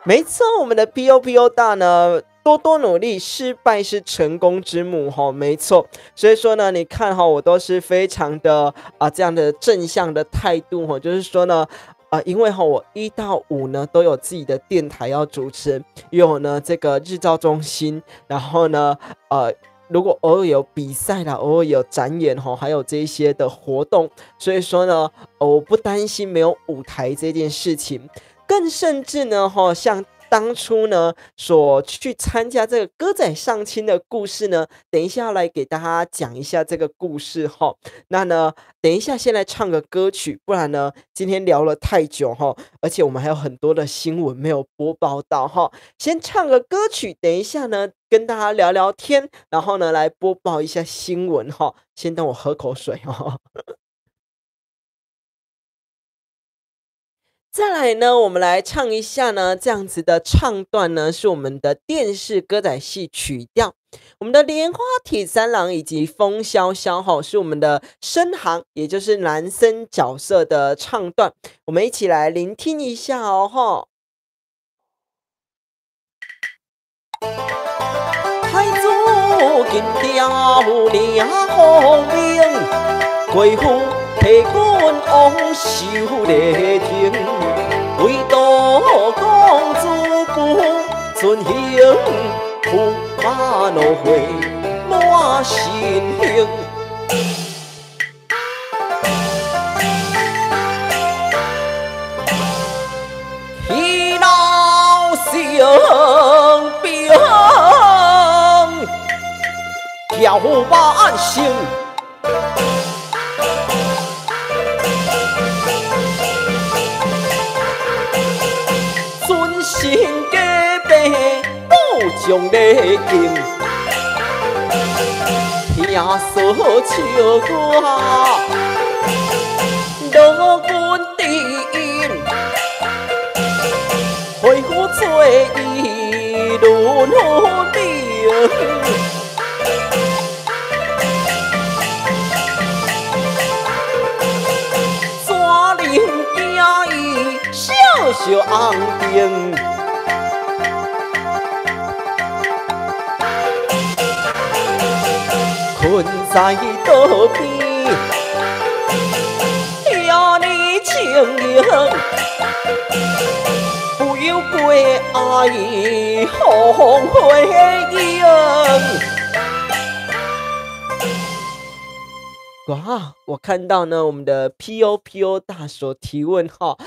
没错，我们的 POPO 大呢，多多努力，失败是成功之母哈，没错。所以说呢，你看哈，我都是非常的这样的正向的态度哈，就是说呢。因为我1到5呢都有自己的电台要主持，有呢这个日照中心，然后呢如果偶尔有比赛啦，偶尔有展演还有这些的活动，所以说呢我不担心没有舞台这件事情，更甚至呢像当初呢所去参加这个歌仔上青的故事呢，等一下要来给大家讲一下这个故事哈。那呢，等一下先来唱个歌曲，不然呢今天聊了太久哈，而且我们还有很多的新闻没有播报到哈。先唱个歌曲，等一下呢跟大家聊聊天，然后呢来播报一下新闻哈。先等我喝口水哈。再来呢，我们来唱一下呢，这样子的唱段呢，是我们的电视歌仔戏曲调，我们的莲花铁三郎以及风萧萧哈，是我们的生行，也就是男生角色的唱段，我们一起来聆听一下哦哈。太祖金雕亮红明，贵妇提棍往修丽亭，唯独公主不遵行，驸马怒会满心兴。一老生病，叫万姓。心家爸不将你敬，听说笑我落军阵，恢复做伊轮兵，抓领家伊小小红灯。困在道边，遐呢情形，不由归爱后悔影。哇！我看到呢，我们的 POPO 大所提问哈，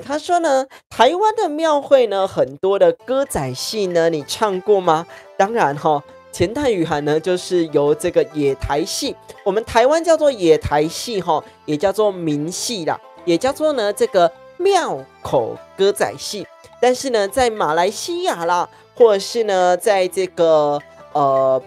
他说呢，台湾的庙会呢，很多的歌仔戏呢，你唱过吗？当然哈。钱太雨涵呢，就是由这个野台戏，我们台湾叫做野台戏哈，也叫做民戏啦，也叫做呢这个庙口歌仔戏。但是呢，在马来西亚啦，或者是呢，在这个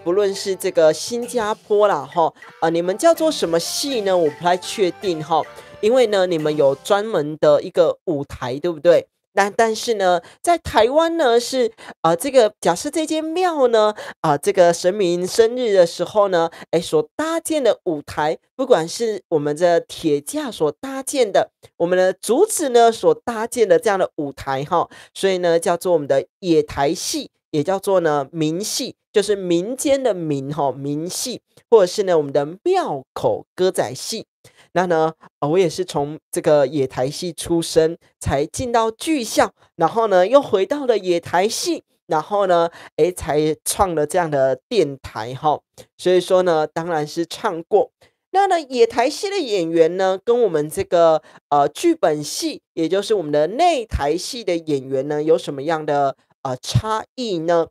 不论是这个新加坡啦哈，你们叫做什么戏呢？我不太确定哈，因为呢，你们有专门的一个舞台，对不对？但是呢，在台湾呢是这个假设这间庙呢这个神明生日的时候呢，所搭建的舞台，不管是我们的铁架所搭建的，我们的竹子呢所搭建的这样的舞台哈，所以呢叫做我们的野台戏，也叫做呢民戏，就是民间的民哈民戏，或者是呢我们的庙口歌仔戏。那呢，我也是从这个野台戏出身，才进到剧校，然后呢，又回到了野台戏，然后呢，才创了这样的电台哈。所以说呢，当然是唱过。那呢，野台戏的演员呢，跟我们这个剧本戏，也就是我们的内台戏的演员呢，有什么样的差异呢？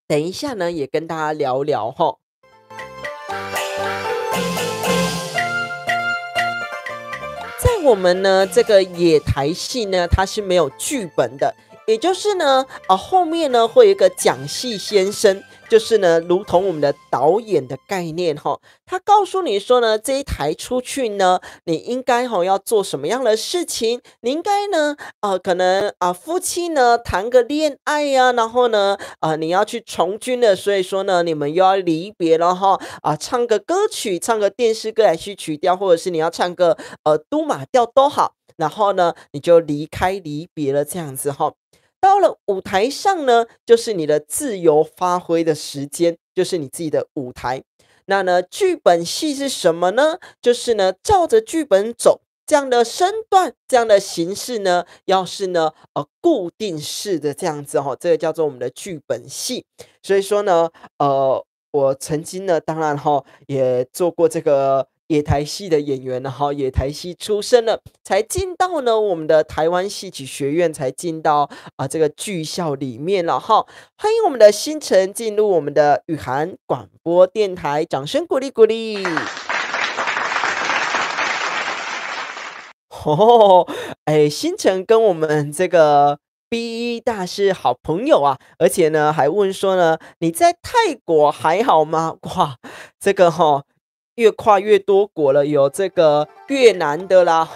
等一下呢，也跟大家聊聊哈。我们呢，这个野台戏呢，它是没有剧本的，也就是呢，后面呢会有一个讲戏先生，就是呢，如同我们的导演的概念哈，他告诉你说呢，这一台出去呢，你应该要做什么样的事情？你应该呢，可能夫妻呢谈个恋爱呀、然后呢，你要去从军了，所以说呢，你们又要离别了哈，唱个歌曲，唱个电视歌来去曲调，或者是你要唱个都马调都好，然后呢，你就离别了这样子哈。到了舞台上呢，就是你的自由发挥的时间，就是你自己的舞台。那呢，剧本戏是什么呢？就是呢，照着剧本走，这样的身段，这样的形式呢，要是呢，固定式的这样子这个叫做我们的剧本戏。所以说呢，我曾经呢，当然也做过这个野台戏的演员了野台戏出身了，才进到呢我们的台湾戏曲学院，才进到这个剧校里面了哈。欢迎我们的新城进入我们的雨涵广播电台，掌声鼓励鼓励。新城跟我们这个 B 大是好朋友啊，而且呢还问说呢，你在泰国还好吗？哇，这个越跨越多国了，有这个越南的啦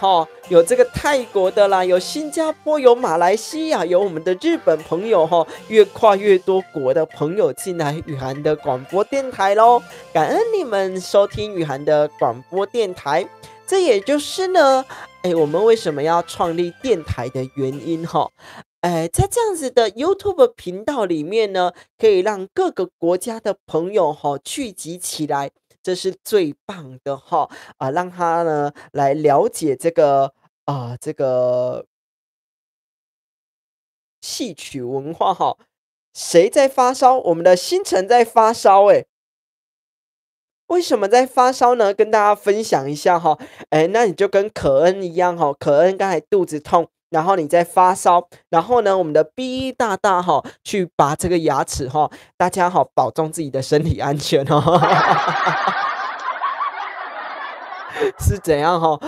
有这个泰国的啦，有新加坡，有马来西亚，有我们的日本朋友越跨越多国的朋友进来雨涵的广播电台咯，感恩你们收听雨涵的广播电台。这也就是呢，我们为什么要创立电台的原因在这样子的 YouTube 频道里面呢，可以让各个国家的朋友聚集起来，这是最棒的让他呢来了解这个戏曲文化谁在发烧？我们的新城在发烧为什么在发烧呢？跟大家分享一下那你就跟可恩一样可恩刚才肚子痛，然后你在发烧，然后呢，我们的 B 大大去拔这个牙齿大家保重自己的身体安全是怎样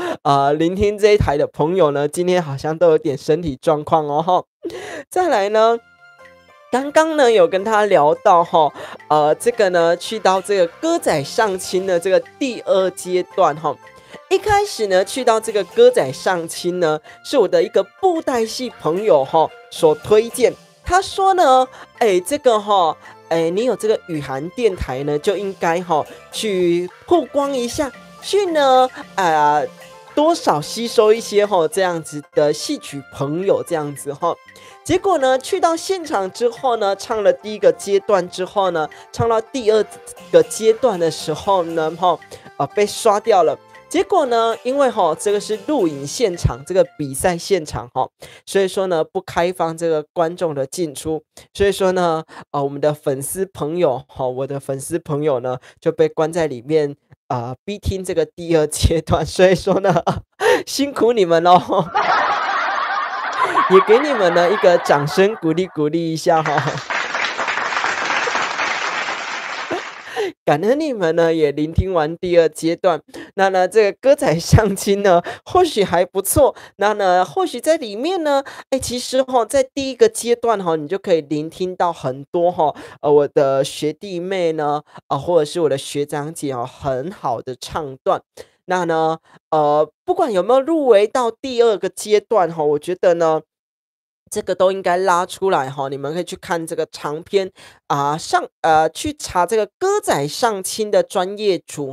聆听这一台的朋友呢，今天好像都有点身体状况再来呢。刚刚呢有跟他聊到这个呢去到这个歌仔上亲的这个第2阶段一开始呢去到这个歌仔上亲呢，是我的一个布袋戏朋友所推荐。他说呢，这个你有这个雨涵电台呢，就应该去曝光一下，去呢多少吸收一些这样子的戏曲朋友这样子结果呢，去到现场之后呢，唱了第1个阶段之后呢，唱到第2个阶段的时候呢，被刷掉了。结果呢，因为这个是录影现场，这个比赛现场所以说呢不开放这个观众的进出，所以说呢，我们的粉丝朋友我的粉丝朋友呢就被关在里面逼听这个第2阶段，所以说呢辛苦你们咯也给你们呢一个掌声鼓励一下感恩你们呢也聆听完第2阶段。那呢这个歌仔相亲呢或许还不错，那呢或许在里面呢其实在第1个阶段你就可以聆听到很多我的学弟妹呢或者是我的学长姐很好的唱段。那呢不管有没有入围到第2个阶段我觉得呢这个都应该拉出来你们可以去看这个长篇去查这个歌仔上亲的专业组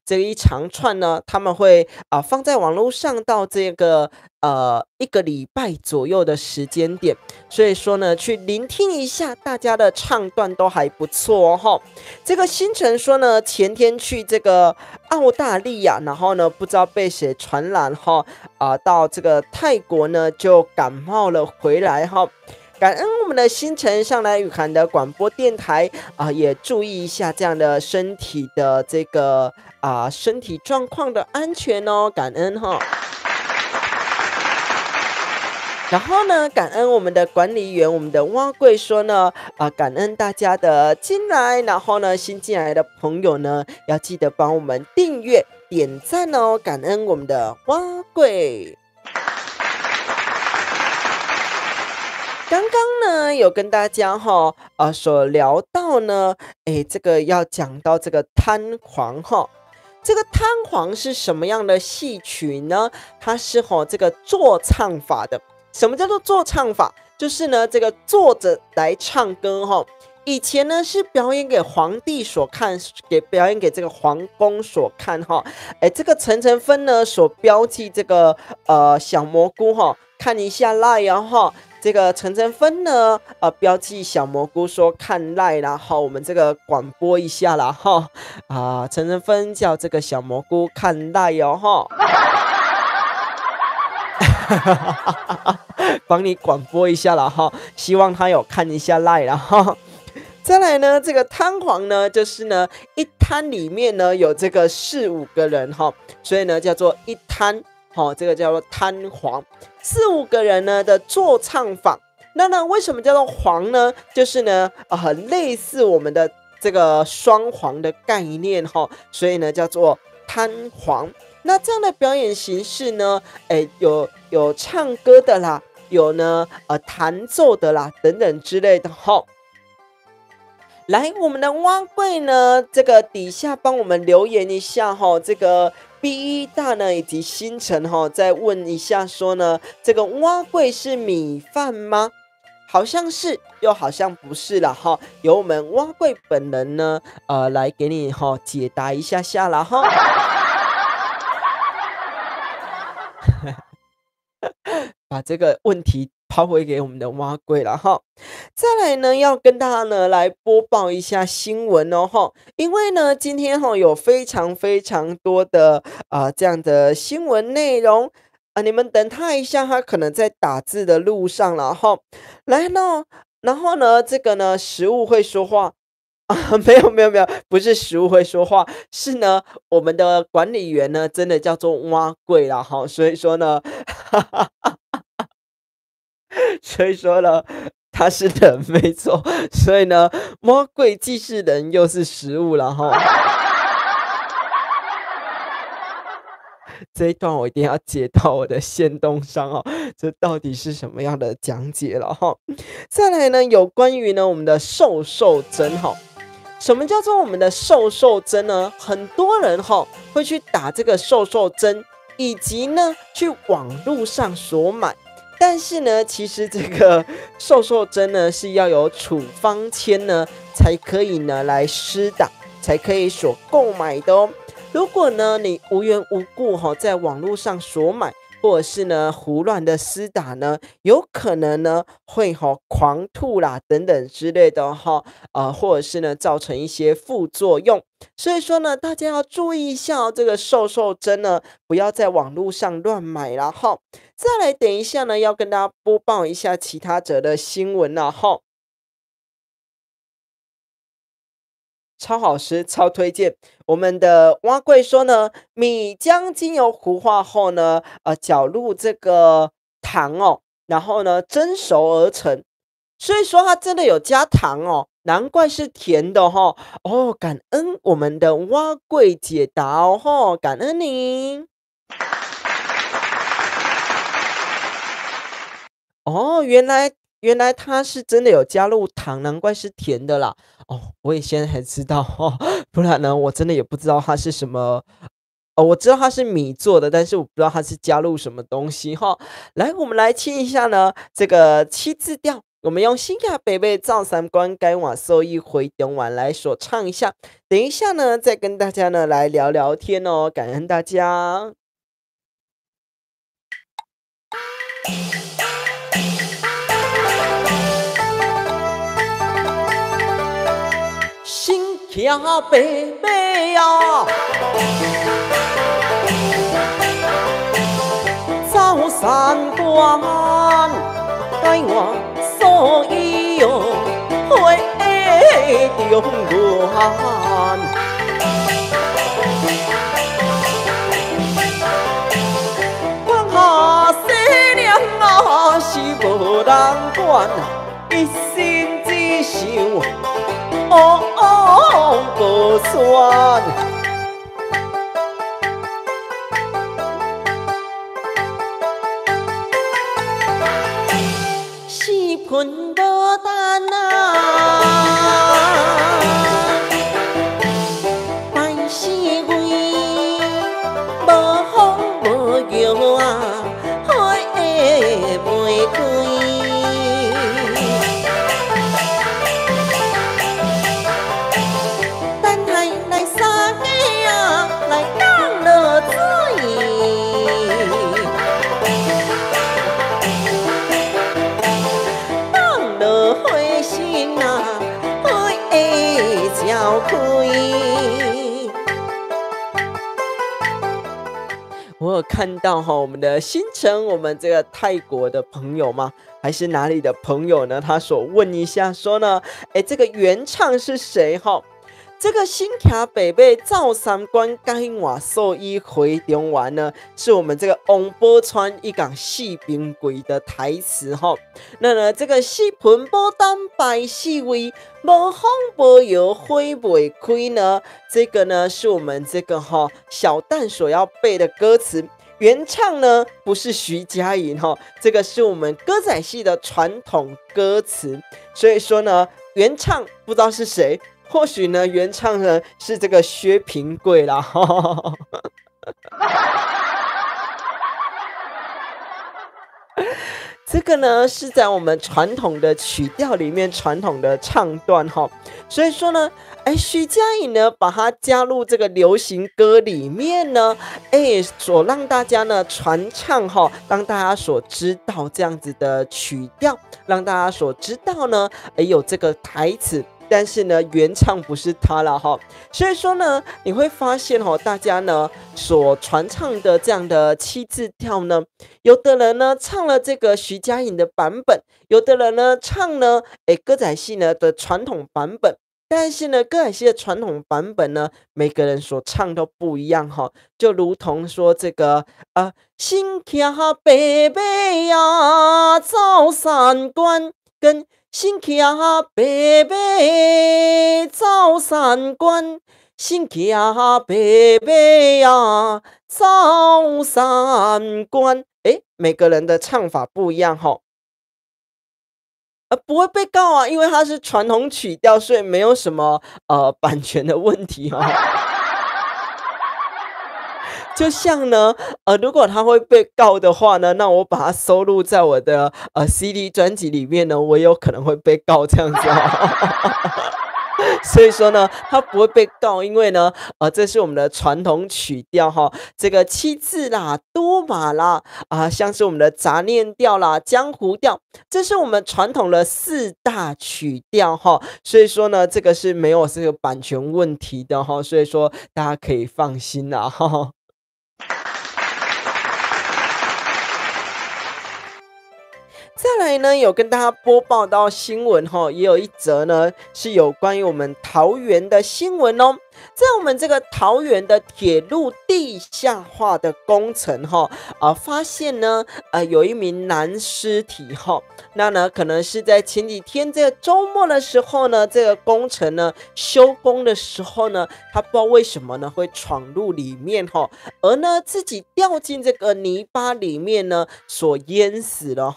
这一长串呢，他们会放在网络上到这个1个礼拜左右的时间点，所以说呢，去聆听一下大家的唱段都还不错这个新城说呢，前天去这个澳大利亚，然后呢，不知道被谁传染到这个泰国呢就感冒了回来感恩我们的新城上来雨涵的广播电台也注意一下这样的身体的这个身体状况的安全感恩然后呢，感恩我们的管理员，我们的蛙贵说呢，感恩大家的进来，然后呢，新进来的朋友呢，要记得帮我们订阅、点赞感恩我们的蛙贵。刚刚呢有跟大家所聊到呢，这个要讲到这个贪黄这个贪黄是什么样的戏曲呢？它是这个坐唱法的。什么叫做坐唱法？就是呢这个坐着来唱歌以前呢是表演给皇帝所看，表演给这个皇宫所看这个陈澄芬呢所标记这个小蘑菇看一下赖这个陈澄芬呢标记小蘑菇说看赖啦我们这个广播一下啦陈澄芬叫这个小蘑菇看赖帮你广播一下啦希望他有看一下赖啦再来呢，这个摊黄呢，就是呢一摊里面呢有这个4-5个人所以呢叫做一摊这个叫做摊黄。4-5个人呢的坐唱法，那为什么叫做黄呢？就是呢很类似我们的这个双簧的概念所以呢叫做摊黄。那这样的表演形式呢，有唱歌的啦，有呢弹奏的啦等等之类的来，我们的蛙贵呢，这个底下帮我们留言一下这个 B 大呢以及星辰再问一下说呢，这个蛙贵是米饭吗？好像是，又好像不是啦由我们蛙贵本人呢来给你解答一下下啦把这个问题抛回给我们的蛙贵了再来呢要跟大家呢来播报一下新闻因为呢今天有非常非常多的这样的新闻内容你们等他一下，他可能在打字的路上了来呢，然后呢这个呢食物会说话没有，不是食物会说话，是呢我们的管理员呢真的叫做蛙贵啦所以说呢他是人没错，所以呢蛙贵既是人又是食物啦这一段我一定要接到我的限动上这到底是什么样的讲解了再来呢有关于呢我们的瘦针什么叫做我们的瘦针呢？很多人会去打这个瘦针，以及呢去网络上所买，但是呢其实这个瘦针呢是要有处方签呢才可以呢来施打，才可以所购买的如果呢你无缘无故在网络上所买，或者是呢胡乱的施打呢，有可能呢会狂吐啦等等之类的或者是呢造成一些副作用。所以说呢大家要注意一下这个瘦针呢不要在网络上乱买啦再来等一下呢要跟大家播报一下其他则的新闻啦超好吃，超推荐。我们的蛙贵说呢，米浆经由糊化后呢，搅入这个糖然后呢蒸熟而成。所以说它真的有加糖难怪是甜的感恩我们的蛙贵解答感恩你。原来它是真的有加入糖，难怪是甜的啦。我也现在才知道不然呢我真的也不知道它是什么我知道它是米做的，但是我不知道它是加入什么东西来，我们来听一下呢这个7字调，我们用新亚北北造三观该瓦受益回中晚来所唱一下，等一下呢再跟大家呢来聊聊天感恩大家。新亚北北呀，造三观该我所以哟回中原，光下西凉是无人管，一心只想高山。四盆有看到哈，我们的新城，我们这个泰国的朋友吗？还是哪里的朋友呢？他所问一下说呢，这个原唱是谁哈？这个新卡北北赵三关该瓦兽医回中完呢，是我们这个王宝钏一港四兵鬼的台词哈。那呢，这个四盆宝丹白四位，无风无油花未开呢，这个呢是我们这个小蛋所要背的歌词。原唱呢不是徐佳莹哈，这个是我们歌仔戏的传统歌词，所以说呢，原唱不知道是谁。或许呢，原唱呢是这个薛平贵啦，这个呢是在我们传统的曲调里面传统的唱段哈，所以说呢，徐佳莹呢把它加入这个流行歌里面呢，所让大家呢传唱哈，让大家所知道这样子的曲调，让大家所知道呢，有这个台词。但是呢，原唱不是他了哈，所以说呢，你会发现大家呢所传唱的这样的七字调呢，有的人呢唱了这个徐佳莹的版本，有的人呢唱呢，歌仔戏呢的传统版本，但是呢，歌仔戏的传统版本呢，每个人所唱都不一样哈，就如同说这个新卡北北呀，走三关跟。新卡北北走三关，新卡北北呀走三关。每个人的唱法不一样哈，不会被告啊，因为它是传统曲调，所以没有什么版权的问题哈。就像呢，如果他会被告的话呢，那我把它收录在我的CD 专辑里面呢，我有可能会被告这样子所以说呢，他不会被告，因为呢，这是我们的传统曲调哈，这个七字啦、多马啦像是我们的杂念调啦、江湖调，这是我们传统的四大曲调哈，所以说呢，这个是没有这个版权问题的哈，所以说大家可以放心啦哈。再来呢，有跟大家播报到新闻也有一则呢是有关于我们桃园的新闻哦。在我们这个桃园的铁路地下化的工程发现呢有一名男尸体那呢可能是在前几天这个周末的时候呢，这个工程呢修工的时候呢，他不知道为什么呢会闯入里面而呢自己掉进这个泥巴里面呢所淹死了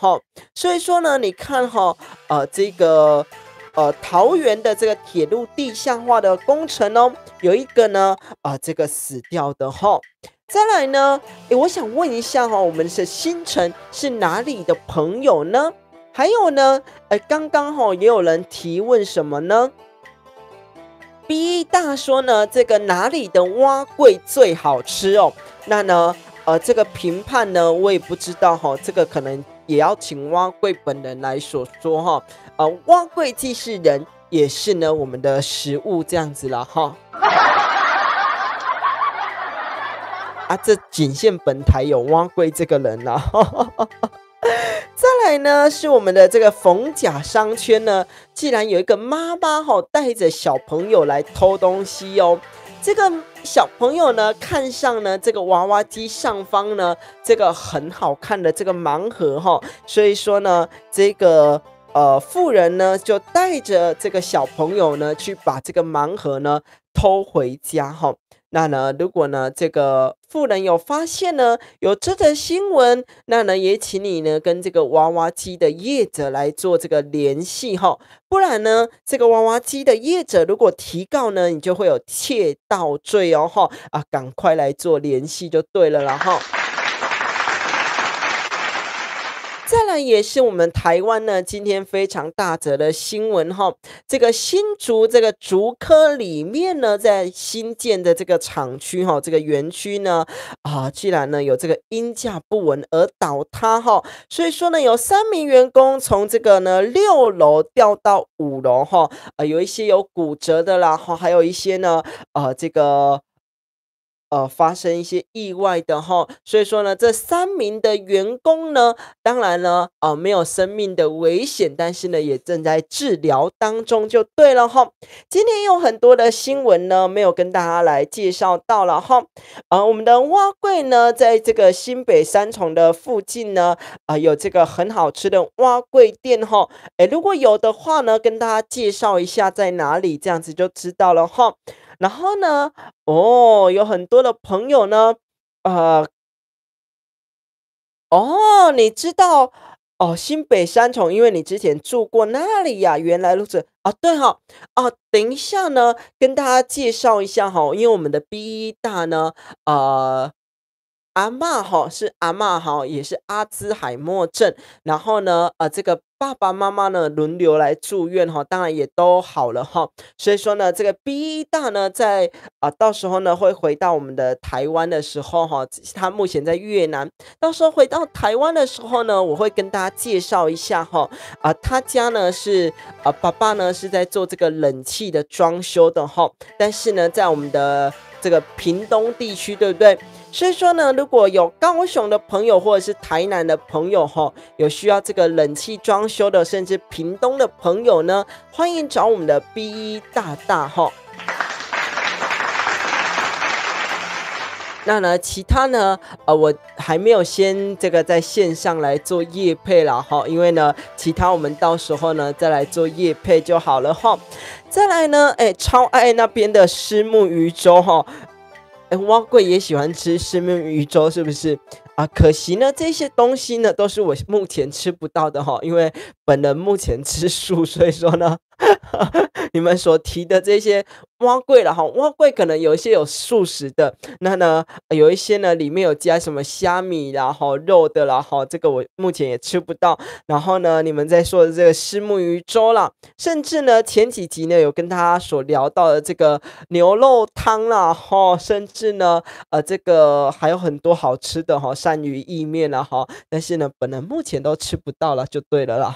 所以说呢，你看这个桃园的这个铁路地下化的工程有一个呢这个死掉的再来呢，我想问一下我们的新城是哪里的朋友呢？还有呢，刚刚也有人提问什么呢？B 大说呢，这个哪里的蛙桂最好吃那呢，这个评判呢，我也不知道这个可能也要请蛙桂本人来所说蛙桂既是人，也是呢我们的食物这样子啦这仅限本台有蛙桂这个人啦再来呢，是我们的这个逢甲商圈呢，既然有一个妈妈带着小朋友来偷东西这个小朋友呢看上呢这个娃娃机上方呢这个很好看的这个盲盒所以说呢这个妇人呢就带着这个小朋友呢去把这个盲盒呢偷回家那呢，如果呢这个妇人有发现呢有这则新闻，那呢也请你呢跟这个娃娃机的业者来做这个联系不然呢这个娃娃机的业者如果提告呢，你就会有窃盗罪赶快来做联系就对了啦再来也是我们台湾呢今天非常大则的新闻这个新竹这个竹科里面呢，在新建的这个厂区这个园区呢居然呢有这个因价不稳而倒塌所以说呢有3名员工从这个呢6楼掉到5楼有一些有骨折的啦还有一些呢这个发生一些意外的哈，所以说呢，这3名的员工呢，当然呢，没有生命的危险，但是呢，也正在治疗当中就对了哈。今天有很多的新闻呢，没有跟大家来介绍到了哈。我们的蛙柜呢，在这个新北三重的附近呢，有这个很好吃的蛙柜店哈。如果有的话呢，跟大家介绍一下在哪里，这样子就知道了哈。然后呢，有很多的朋友呢，你知道新北三重，因为你之前住过那里呀，原来如此对哈，等一下呢，跟大家介绍一下哈，因为我们的 B 大呢，阿嬷哈是阿嬷哈，也是阿兹海默症，然后呢，这个爸爸妈妈呢轮流来住院哈，当然也都好了哈，所以说呢，这个 B 大呢在到时候呢会回到我们的台湾的时候哈，他目前在越南，到时候回到台湾的时候呢，我会跟大家介绍一下哈，他家呢是爸爸呢是在做这个冷气的装修的哈，但是呢，在我们的这个屏东地区，对不对？所以说呢，如果有高雄的朋友或者是台南的朋友有需要这个冷气装修的，甚至屏东的朋友呢，欢迎找我们的 B 大大那呢，其他呢，我还没有先这个在线上来做业配啦因为呢，其他我们到时候呢再来做业配就好了再来呢，超爱那边的虱目鱼粥蛙贵也喜欢吃虱目鱼粥，是不是可惜呢，这些东西呢都是我目前吃不到的因为本人目前吃素，所以说呢你们所提的这些蛙贵啦蛙贵可能有一些有素食的，那呢有一些呢里面有加什么虾米啦肉的啦这个我目前也吃不到。然后呢，你们在说的这个虱目鱼粥啦，甚至呢前几集呢有跟大家所聊到的这个牛肉汤啦甚至呢这个还有很多好吃的鳝鱼意面啦但是呢本人目前都吃不到了就对了啦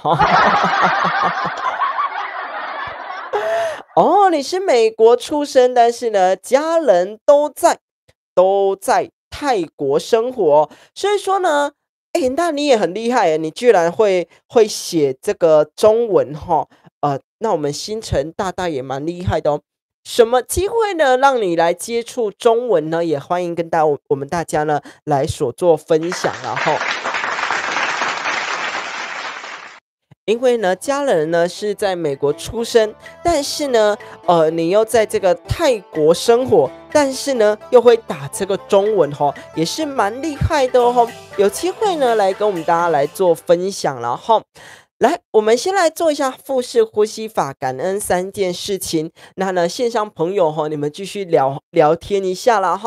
你是美国出生，但是呢家人都在泰国生活，所以说呢那你也很厉害耶，你居然会写这个中文那我们星辰大大也蛮厉害的什么机会呢让你来接触中文呢？也欢迎跟我们大家呢来所做分享因为呢，家人呢是在美国出生，但是呢，你又在这个泰国生活，但是呢，又会打这个中文也是蛮厉害的有机会呢，来跟我们大家来做分享了来，我们先来做一下腹式呼吸法，感恩3件事情。那呢，线上朋友你们继续聊天一下啦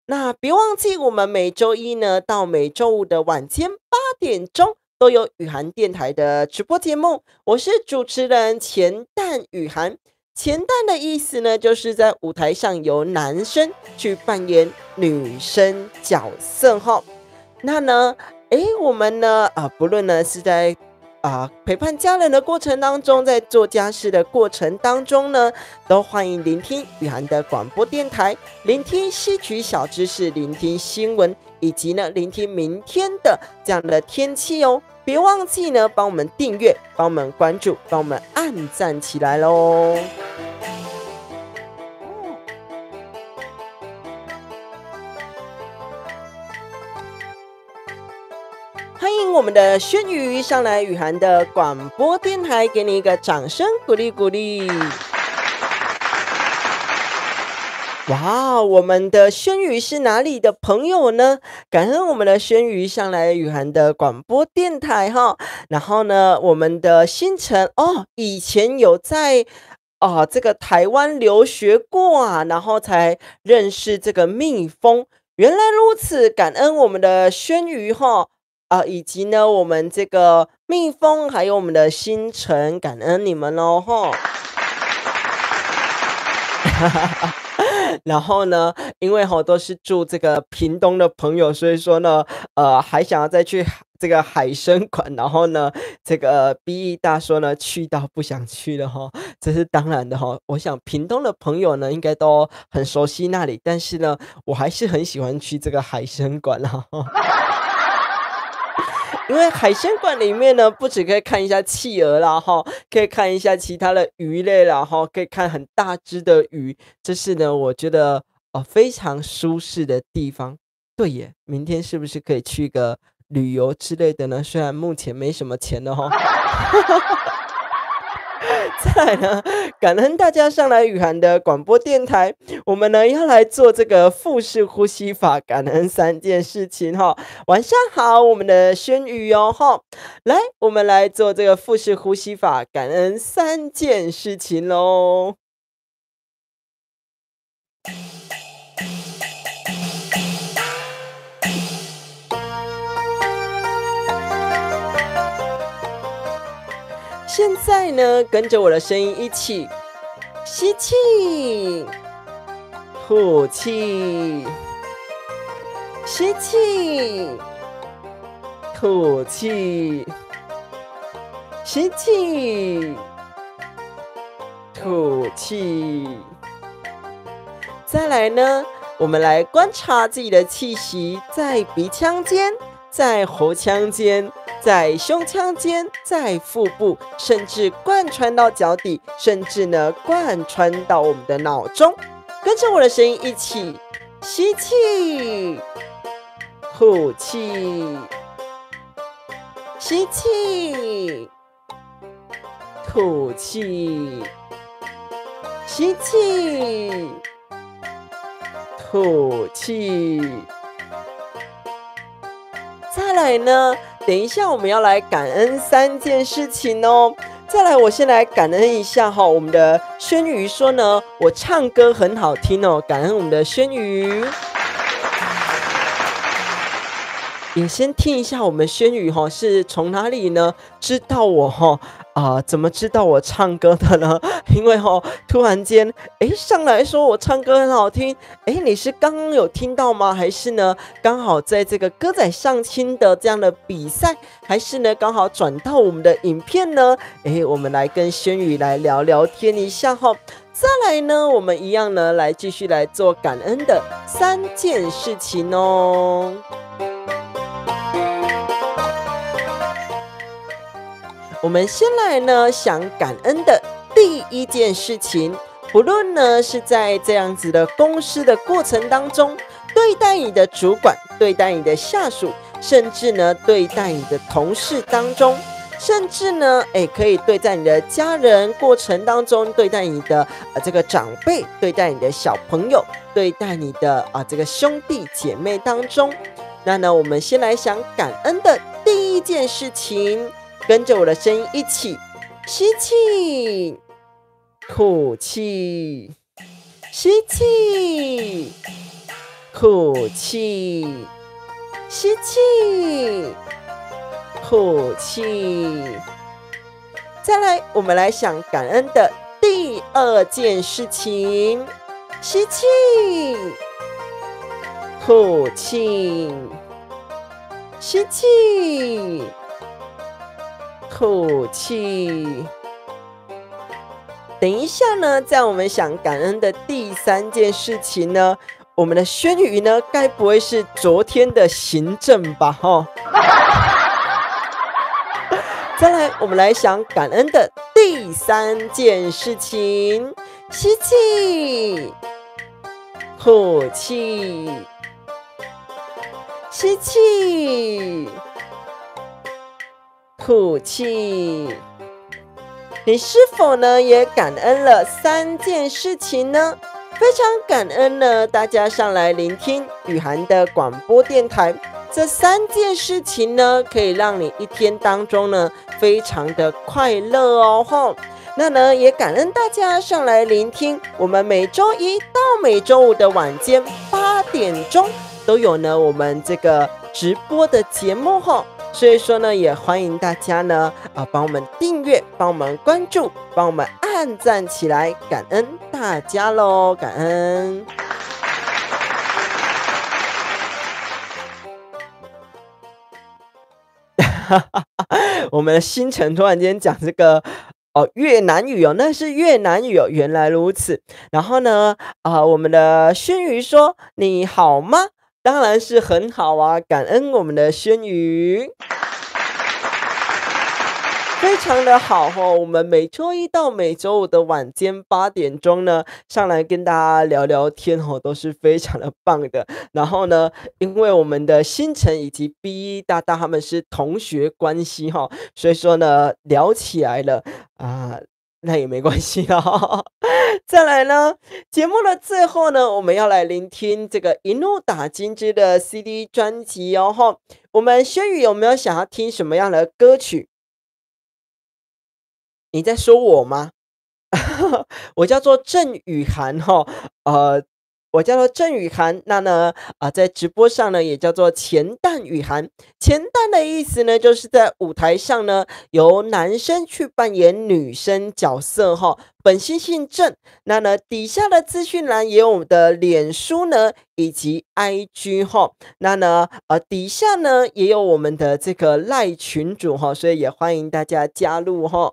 那别忘记，我们每周一呢到每周五的晚间8点钟。都有雨涵电台的直播节目，我是主持人钱蛋雨涵。钱蛋的意思呢，就是在舞台上由男生去扮演女生角色那呢，我们呢不论呢是在陪伴家人的过程当中，在做家事的过程当中呢，都欢迎聆听雨涵的广播电台，聆听戏曲小知识，聆听新闻，以及呢聆听明天的这样的天气别忘记呢帮我们订阅，帮我们关注，帮我们按赞起来咯欢迎我们的轩宇上来雨涵的广播电台，给你一个掌声鼓励鼓励。哇，我们的轩宇是哪里的朋友呢？感恩我们的轩宇上来雨涵的广播电台然后呢，我们的星辰以前有在这个台湾留学过然后才认识这个蜜蜂。原来如此，感恩我们的轩宇以及呢我们这个蜜蜂，还有我们的星辰，感恩你们然后呢，因为都是住这个屏东的朋友，所以说呢，还想要再去这个海参馆，然后呢，这个 B 大说呢，去到不想去了哈，这是当然的哈。我想屏东的朋友呢，应该都很熟悉那里，但是呢，我还是很喜欢去这个海参馆啦。因为海鲜馆里面呢，不只可以看一下企鹅啦，哈，可以看一下其他的鱼类啦，哈，可以看很大只的鱼，这是呢，我觉得非常舒适的地方。对耶，明天是不是可以去一个旅游之类的呢？虽然目前没什么钱了哈。再来呢，感恩大家上来雨涵的广播电台，我们呢要来做这个腹式呼吸法，感恩3件事情哈。晚上好，我们的轩宇哦哈，来，我们来做这个腹式呼吸法，感恩3件事情喽。现在呢，跟着我的声音一起吸气，吐气，吸气，吐气，吸气，吐气。再来呢，我们来观察自己的气息，在鼻腔间，在喉腔间，在胸腔间，在腹部，甚至贯穿到脚底，甚至呢贯穿到我们的脑中。跟着我的声音一起吸气，吐气，吸气，吐气，吸气，吐气。再来呢，等一下我们要来感恩3件事情哦。再来，我先来感恩一下哈，我们的轩宇说呢，我唱歌很好听哦，感恩我们的轩宇。也先听一下我们轩宇哈是从哪里呢知道我哈怎么知道我唱歌的呢？因为突然间上来说我唱歌很好听，你是刚刚有听到吗？还是呢刚好在这个歌仔相亲的这样的比赛，还是呢刚好转到我们的影片呢？我们来跟轩宇来聊聊天一下哈。再来呢，我们一样呢来继续来做感恩的3件事情哦。我们先来呢想感恩的第1件事情，不论呢是在这样子的公司的过程当中，对待你的主管，对待你的下属，甚至呢对待你的同事当中，甚至呢可以对待你的家人过程当中，对待你的这个长辈，对待你的小朋友，对待你的这个兄弟姐妹当中。那呢我们先来想感恩的第1件事情，跟着我的声音一起吸气，吐气，吸气，吐气，吸气，吐气。再来，我们来想感恩的第2件事情，吸气，吐气，吸气，吐气。等一下呢，在我们想感恩的第3件事情呢，我们的轩宇呢，该不会是昨天的行政吧？再来，我们来想感恩的第3件事情，吸气，吐气，吸气，吐气。你是否呢也感恩了3件事情呢？非常感恩呢，大家上来聆听雨涵的广播电台。这3件事情呢，可以让你一天当中呢非常的快乐哦吼。那呢也感恩大家上来聆听我们每周1到每周5的晚间8点钟都有呢我们这个直播的节目吼。所以说呢，也欢迎大家呢帮我们订阅，帮我们关注，帮我们按赞起来，感恩大家咯，感恩。我们的星辰突然间讲这个越南语哦，那是越南语哦，原来如此。然后呢，我们的轩宇说你好吗？当然是很好啊，感恩我们的轩宇。非常的好哦，我们每周一到每周五的晚间8点钟呢，上来跟大家聊聊天哦，都是非常的棒的。然后呢，因为我们的星辰以及 B 大大他们是同学关系哈，所以说呢聊起来了那也没关系啦。再来呢，节目的最后呢，我们要来聆听这个一怒打金枝的 CD 专辑哦哈。我们轩宇有没有想要听什么样的歌曲？你在说我吗？我叫做郑雨涵哈，我叫做郑雨涵。那呢，在直播上呢，也叫做钱蛋雨涵。钱蛋的意思呢，就是在舞台上呢，由男生去扮演女生角色哈。本姓郑。那呢，底下的资讯栏也有我们的脸书呢，以及 IG 哈。那呢，底下呢也有我们的这个赖群组哈，所以也欢迎大家加入哈。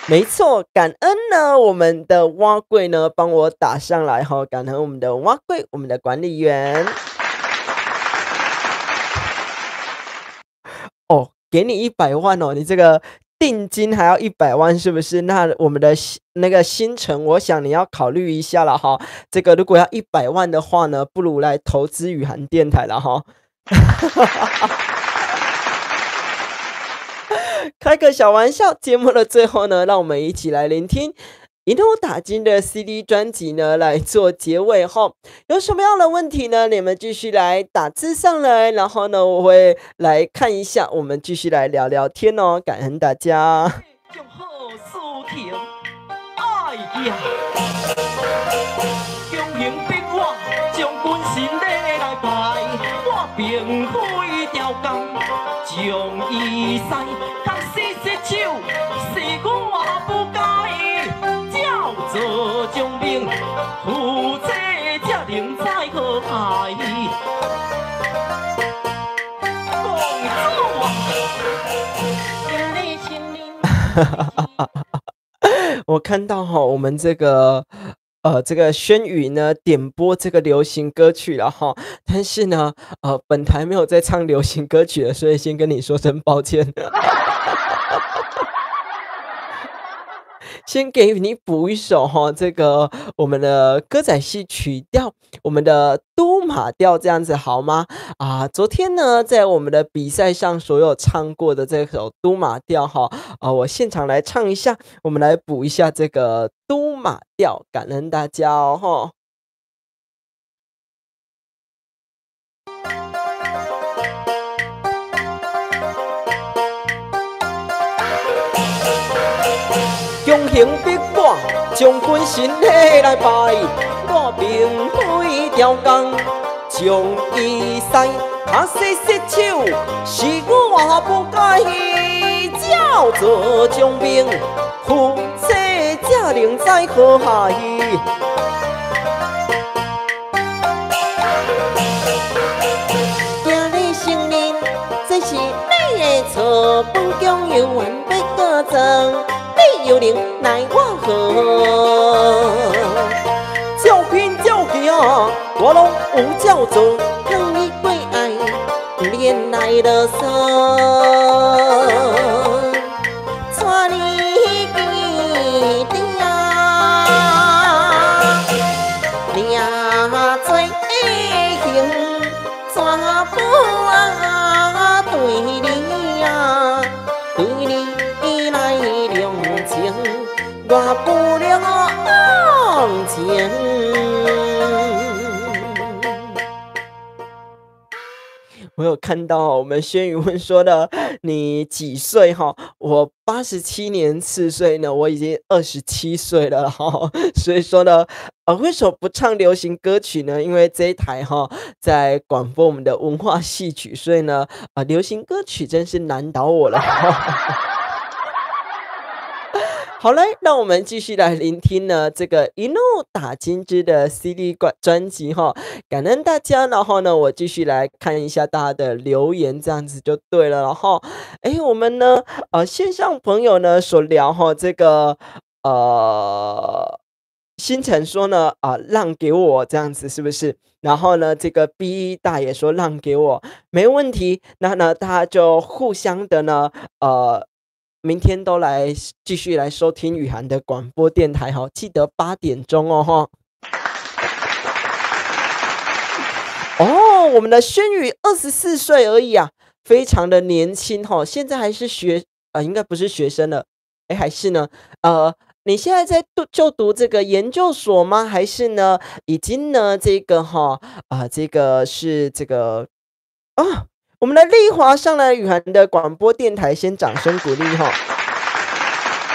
没错，感恩呢我们的蛙贵呢帮我打上来哈，感恩我们的蛙贵，我们的管理员。哦，给你100万哦，你这个定金还要100万是不是？那我们的那个星辰，我想你要考虑一下了哈。这个如果要100万的话呢，不如来投资雨涵电台了哈。开个小玩笑，节目的最后呢，让我们一起来聆听一怒打金的 CD 专辑呢，来做结尾后，有什么样的问题呢？你们继续来打字上来，然后呢，我会来看一下，我们继续来聊聊天哦，感恩大家。将伊使，通洗手，是我不该，叫做将命，夫妻才能在和谐。我看到哈，我们这个轩宇呢点播这个流行歌曲了哈，但是呢本台没有在唱流行歌曲了，所以先跟你说声抱歉。先给你补一首哈，这个我们的歌仔戏曲调，我们的都马调，这样子好吗？昨天呢，在我们的比赛上所有唱过的这首都马调哈，我现场来唱一下，我们来补一下这个都马调，感恩大家哦哈。强行逼我将军身体来拜，我并非条工，将伊使洗手，是我不该，叫做将兵，夫妻才能在和谐。今日成年，这是你的错，本宫有缘要过庄。有灵奈我何？照片照片，我拢有照做，让你过爱，恋爱的酸，带你见定，俩做行，怎不对你呀？对你来量情，我不了情。我有看到我们轩宇问说的，你几岁哈？我87年次岁呢，我已经27岁了哈。所以说呢，为什么不唱流行歌曲呢？因为这一台哈在广播我们的文化戏曲，所以呢，流行歌曲真是难倒我了。好嘞，那我们继续来聆听呢这个一怒打金枝的 CD 专辑哈，感恩大家。然后呢，我继续来看一下大家的留言，这样子就对了。然后，我们呢，线上朋友呢所聊哈，这个星辰说呢，让给我这样子是不是？然后呢，这个 B 大爷说让给我，没问题。那呢，大家就互相的呢，明天都来继续来收听雨涵的广播电台哈，记得8点钟哦哈。哦，我们的轩宇24岁而已啊，非常的年轻哈，现在还是应该不是学生了，还是呢，你现在在就读这个研究所吗？还是呢，已经呢这个这个是这个我们的丽华上了雨涵的广播电台，先掌声鼓励哈。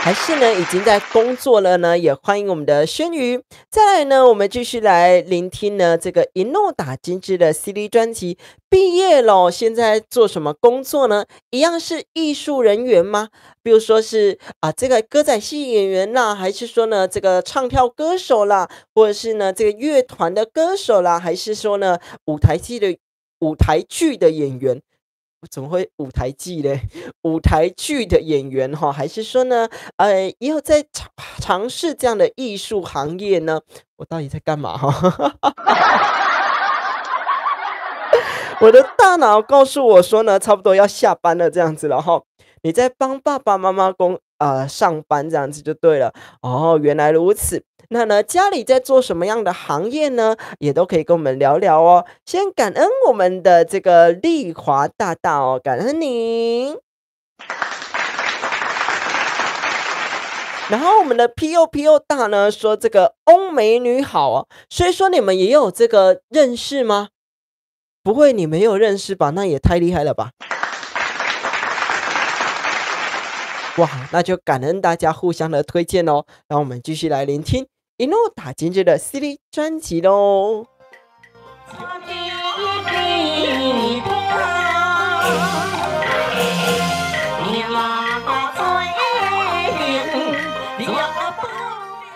还是呢已经在工作了呢？也欢迎我们的轩宇。再来呢，我们继续来聆听呢这个一怒打金枝的 CD 专辑。毕业了，现在做什么工作呢？一样是艺术人员吗？比如说是这个歌仔戏演员啦，还是说呢这个唱跳歌手啦，或者是呢这个乐团的歌手啦，还是说呢舞台剧的演员？怎么会舞台剧嘞？舞台剧的演员哈，还是说呢，也有在尝试这样的艺术行业呢？我到底在干嘛哈？我的大脑告诉我说呢，差不多要下班了这样子了哈。你在帮爸爸妈妈上班这样子就对了。哦，原来如此。那呢，家里在做什么样的行业呢？也都可以跟我们聊聊哦。先感恩我们的这个丽华大大哦，感恩你。然后我们的 PO 大呢说这个欧美女好哦，所以说你们也有这个认识吗？不会你没有认识吧？那也太厉害了吧！哇，那就感恩大家互相的推荐哦。让我们继续来聆听一怒打金枝的 CD 专辑喽。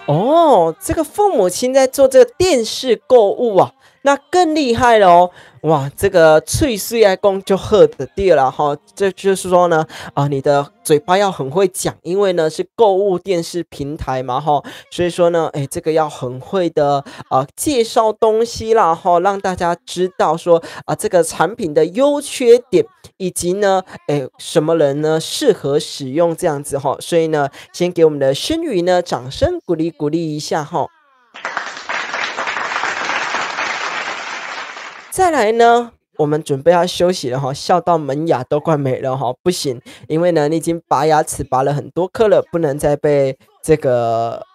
哦，这个父母亲在做这个电视购物啊，那更厉害了哦！哇，这个脆碎爱公就喝的地了哈，这就是说呢，你的嘴巴要很会讲，因为呢是购物电视平台嘛哈，所以说呢，这个要很会的介绍东西啦哈，让大家知道说这个产品的优缺点，以及呢，什么人呢适合使用这样子哈，所以呢，先给我们的轩宇呢掌声鼓励一下哈。再来呢，我们准备要休息了哈，笑到门牙都快没了哈，不行，因为呢你已经拔牙齿拔了很多颗了，不能再被这个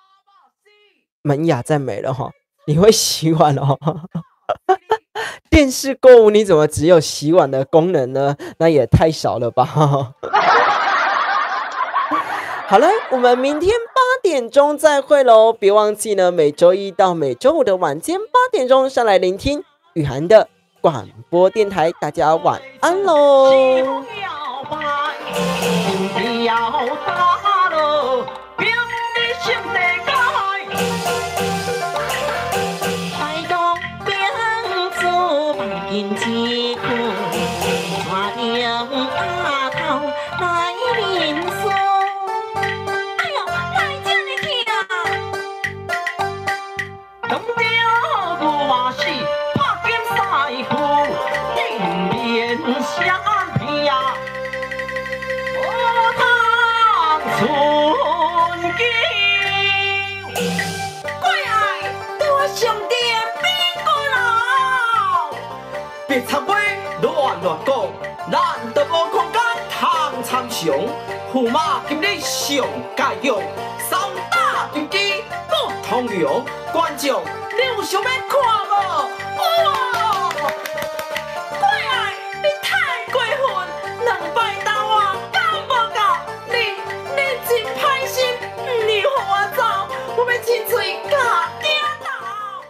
门牙再没了哈。你会洗碗哦？电视购物你怎么只有洗碗的功能呢？那也太少了吧！好了，我们明天8点钟再会喽，别忘记呢，每周一到每周五的晚间8点钟上来聆听雨涵的广播电台，大家晚安喽。别插嘴乱讲，咱都无空间通参详。驸马今日上佳用，三打对机不通用。观众，你有想要看无？哇！乖啊，你太过分，2摆打我够无够？你真歹心，唔留我走，我要亲嘴甲惊到。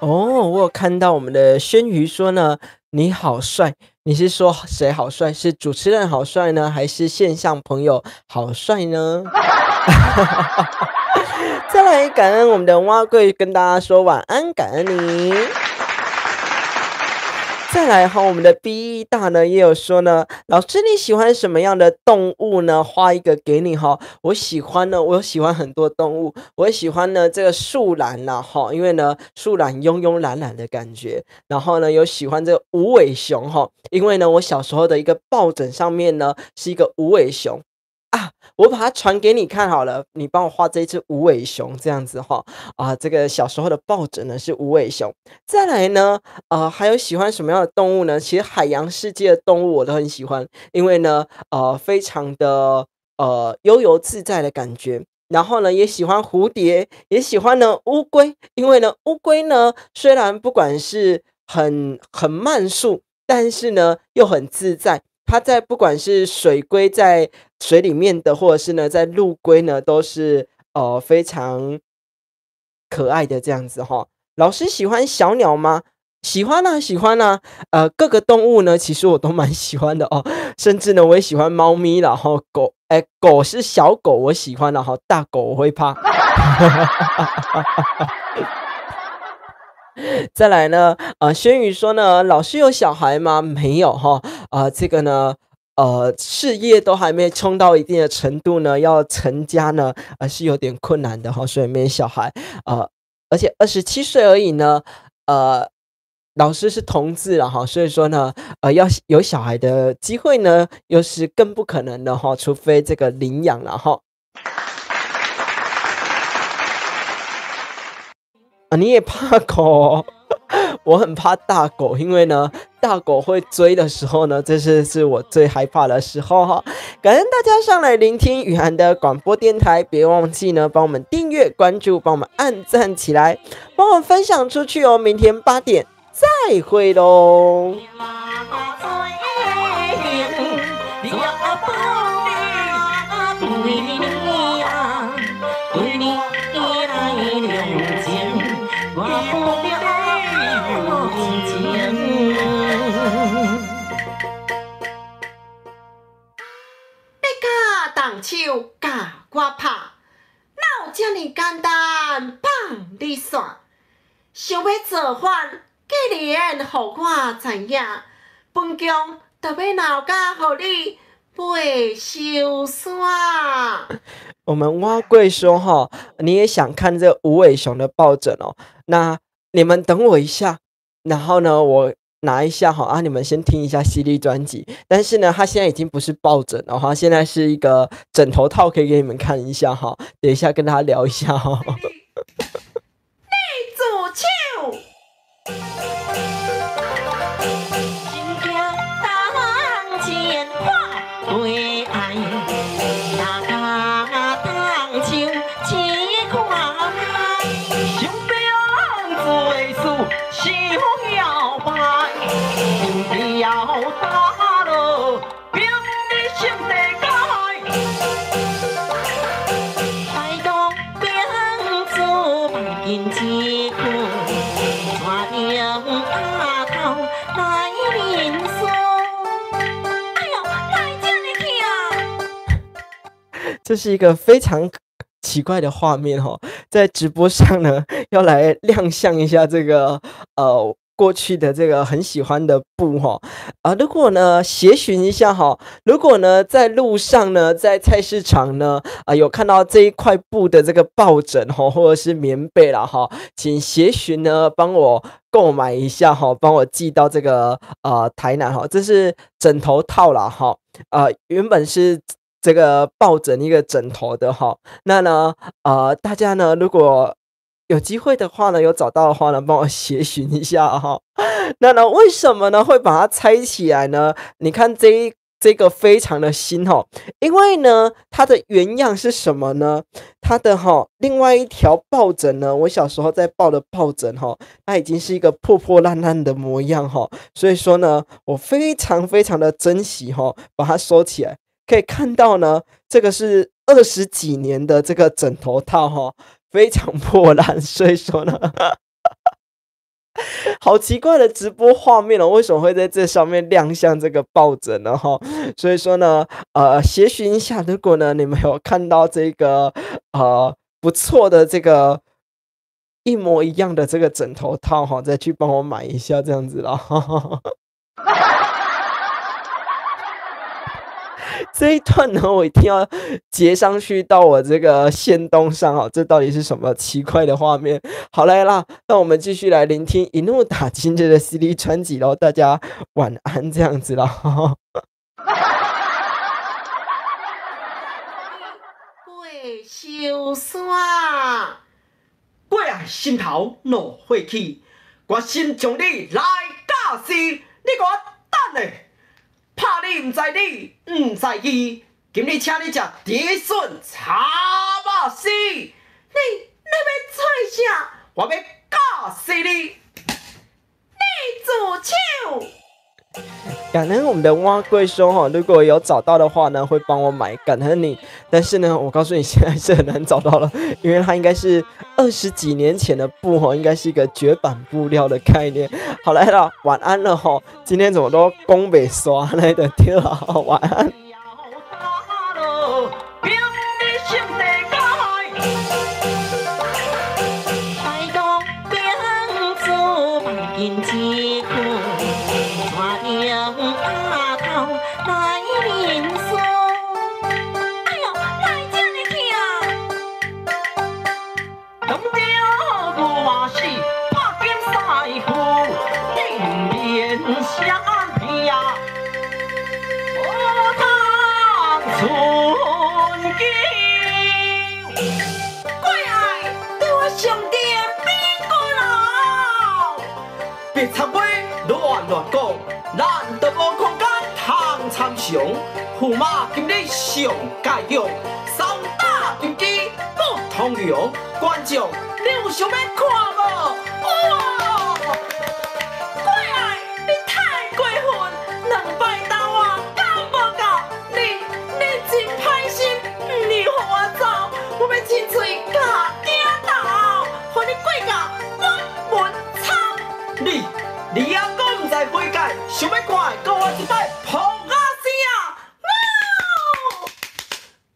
哦，我有看到我们的轩瑜说呢，你好帅，你是说谁好帅？是主持人好帅呢，还是线上朋友好帅呢？再来感恩我们的蛙贵跟大家说晚安，感恩你。再来哈，我们的 B 大呢也有说呢，老师你喜欢什么样的动物呢？画一个给你哈。我喜欢很多动物，我喜欢呢这个树懒啦哈，因为呢树懒慵慵懒懒的感觉，然后呢有喜欢这个无尾熊哈，因为呢我小时候的一个抱枕上面呢是一个无尾熊。啊，我把它传给你看好了，你帮我画这一只无尾熊这样子哈。这个小时候的抱枕呢是无尾熊。再来呢，还有喜欢什么样的动物呢？其实海洋世界的动物我都很喜欢，因为呢，非常的悠游自在的感觉。然后呢，也喜欢蝴蝶，也喜欢呢乌龟，因为呢乌龟呢虽然不管是很慢速，但是呢又很自在。它在不管是水龟在水里面的，或者是呢在陆龟呢，都是非常可爱的这样子哈。老师喜欢小鸟吗？喜欢啊，喜欢啊。各个动物呢，其实我都蛮喜欢的哦。甚至呢，我也喜欢猫咪，然后狗，狗是小狗，我喜欢，然后大狗我会怕。再来呢，轩宇说呢，老师有小孩吗？没有哈，这个呢，事业都还没冲到一定的程度呢，要成家呢，是有点困难的哈，所以没小孩，而且27岁而已呢，老师是同志了哈，所以说呢，要有小孩的机会呢，又是更不可能的哈，除非这个领养了哈。你也怕狗哦？我很怕大狗，因为呢，大狗会追的时候呢，这是我最害怕的时候哈。感恩大家上来聆听雨涵的广播电台，别忘记呢帮我们订阅、关注，帮我们按赞起来，帮我们分享出去哦。明天8点再会喽。手甲我拍，哪有这么简单放你煞？想要造反，既然互我知影，本宫就要闹甲互你背收山。我们蛙贵说哈，你也想看这无尾熊的抱枕哦？那你们等我一下，然后呢，我拿一下哈你们先听一下 CD 专辑。但是呢，它现在已经不是抱枕了哈，现在是一个枕头套，可以给你们看一下哈。等一下跟大家聊一下哈。你自手。这是一个非常奇怪的画面哈，在直播上呢，要来亮相一下这个过去的这个很喜欢的布哈如果呢协寻一下哈，如果呢在路上呢，在菜市场呢有看到这一块布的这个抱枕哈，或者是棉被啦哈，请协寻呢帮我购买一下哈，帮我寄到这个台南哈，这是枕头套啦哈，原本是这个抱枕一个枕头的哈，那呢大家呢如果有机会的话呢，有找到的话呢，帮我协寻一下哈。那呢，为什么呢会把它拆起来呢？你看这个非常的新哈，因为呢它的原样是什么呢？它的另外一条抱枕呢，我小时候在抱的抱枕哈，它已经是一个破破烂烂的模样哈，所以说呢，我非常非常的珍惜哈，把它收起来。可以看到呢，这个是20几年的这个枕头套哈，非常破烂，所以说呢，好奇怪的直播画面哦，为什么会在这上面亮相这个抱枕呢？哈，所以说呢，协寻一下，如果呢你们有看到这个不错的这个一模一样的这个枕头套哈，再去帮我买一下这样子啦。这一段呢，我一定要截上去到我这个线动上哦。这到底是什么奇怪的画面？好来啦，那我们继续来聆听一怒打金这的 CD 专辑喽。大家晚安，这样子啦。过修山，过爱心头怒火起，决心将你来教死。你给我等咧！怕你唔知你唔知伊，今日请你食竹笋炒肉丝。你要做啥？我要教死你！你自首。感恩我们的蛙贵兄哦，如果有找到的话呢，会帮我买，感恩你。但是呢，我告诉你，现在是很难找到了，因为它应该是20几年前的布哦，应该是一个绝版布料的概念。好来了，晚安了哈。今天怎么都讲不刷来的对了，晚安。别插话乱讲，咱都无空间通参详。驸马今日上解用，三打金鸡不通用。观众，你有想要看无？哇！过来，你太过分，2摆斗我够无够？你真歹心，唔离互我走，我要亲嘴甲惊头，互你过到我文草。你还阁唔知悔改，想要看的，给我一摆扑啊声！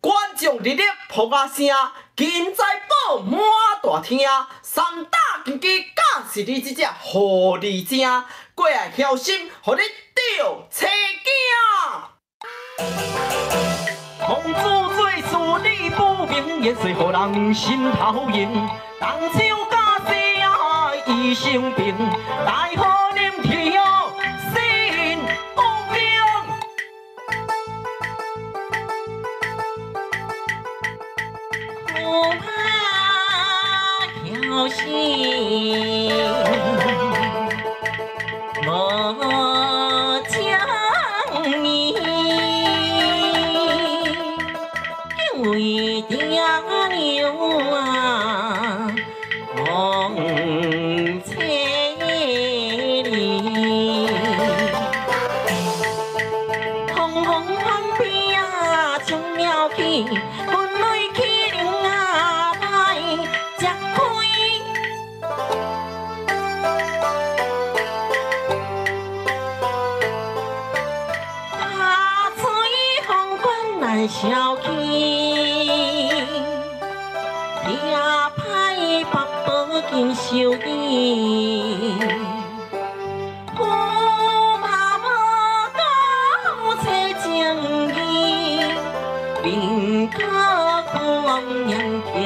观众热烈扑啊声，金财宝满大厅，三打金鸡假是你这只狐狸精，过来小心，互你着车镜。公主做事理不明，言虽互人心头硬，动手假死啊医生病，大好nim天哦心不平。驸马小心，莫将面，因为爹娘啊，望千里，风风翻边啊，将了去，分泪去灵啊，来吃亏。大水风管难消去，也歹白宝金收伊。驸马无够找情义，面可光阳平。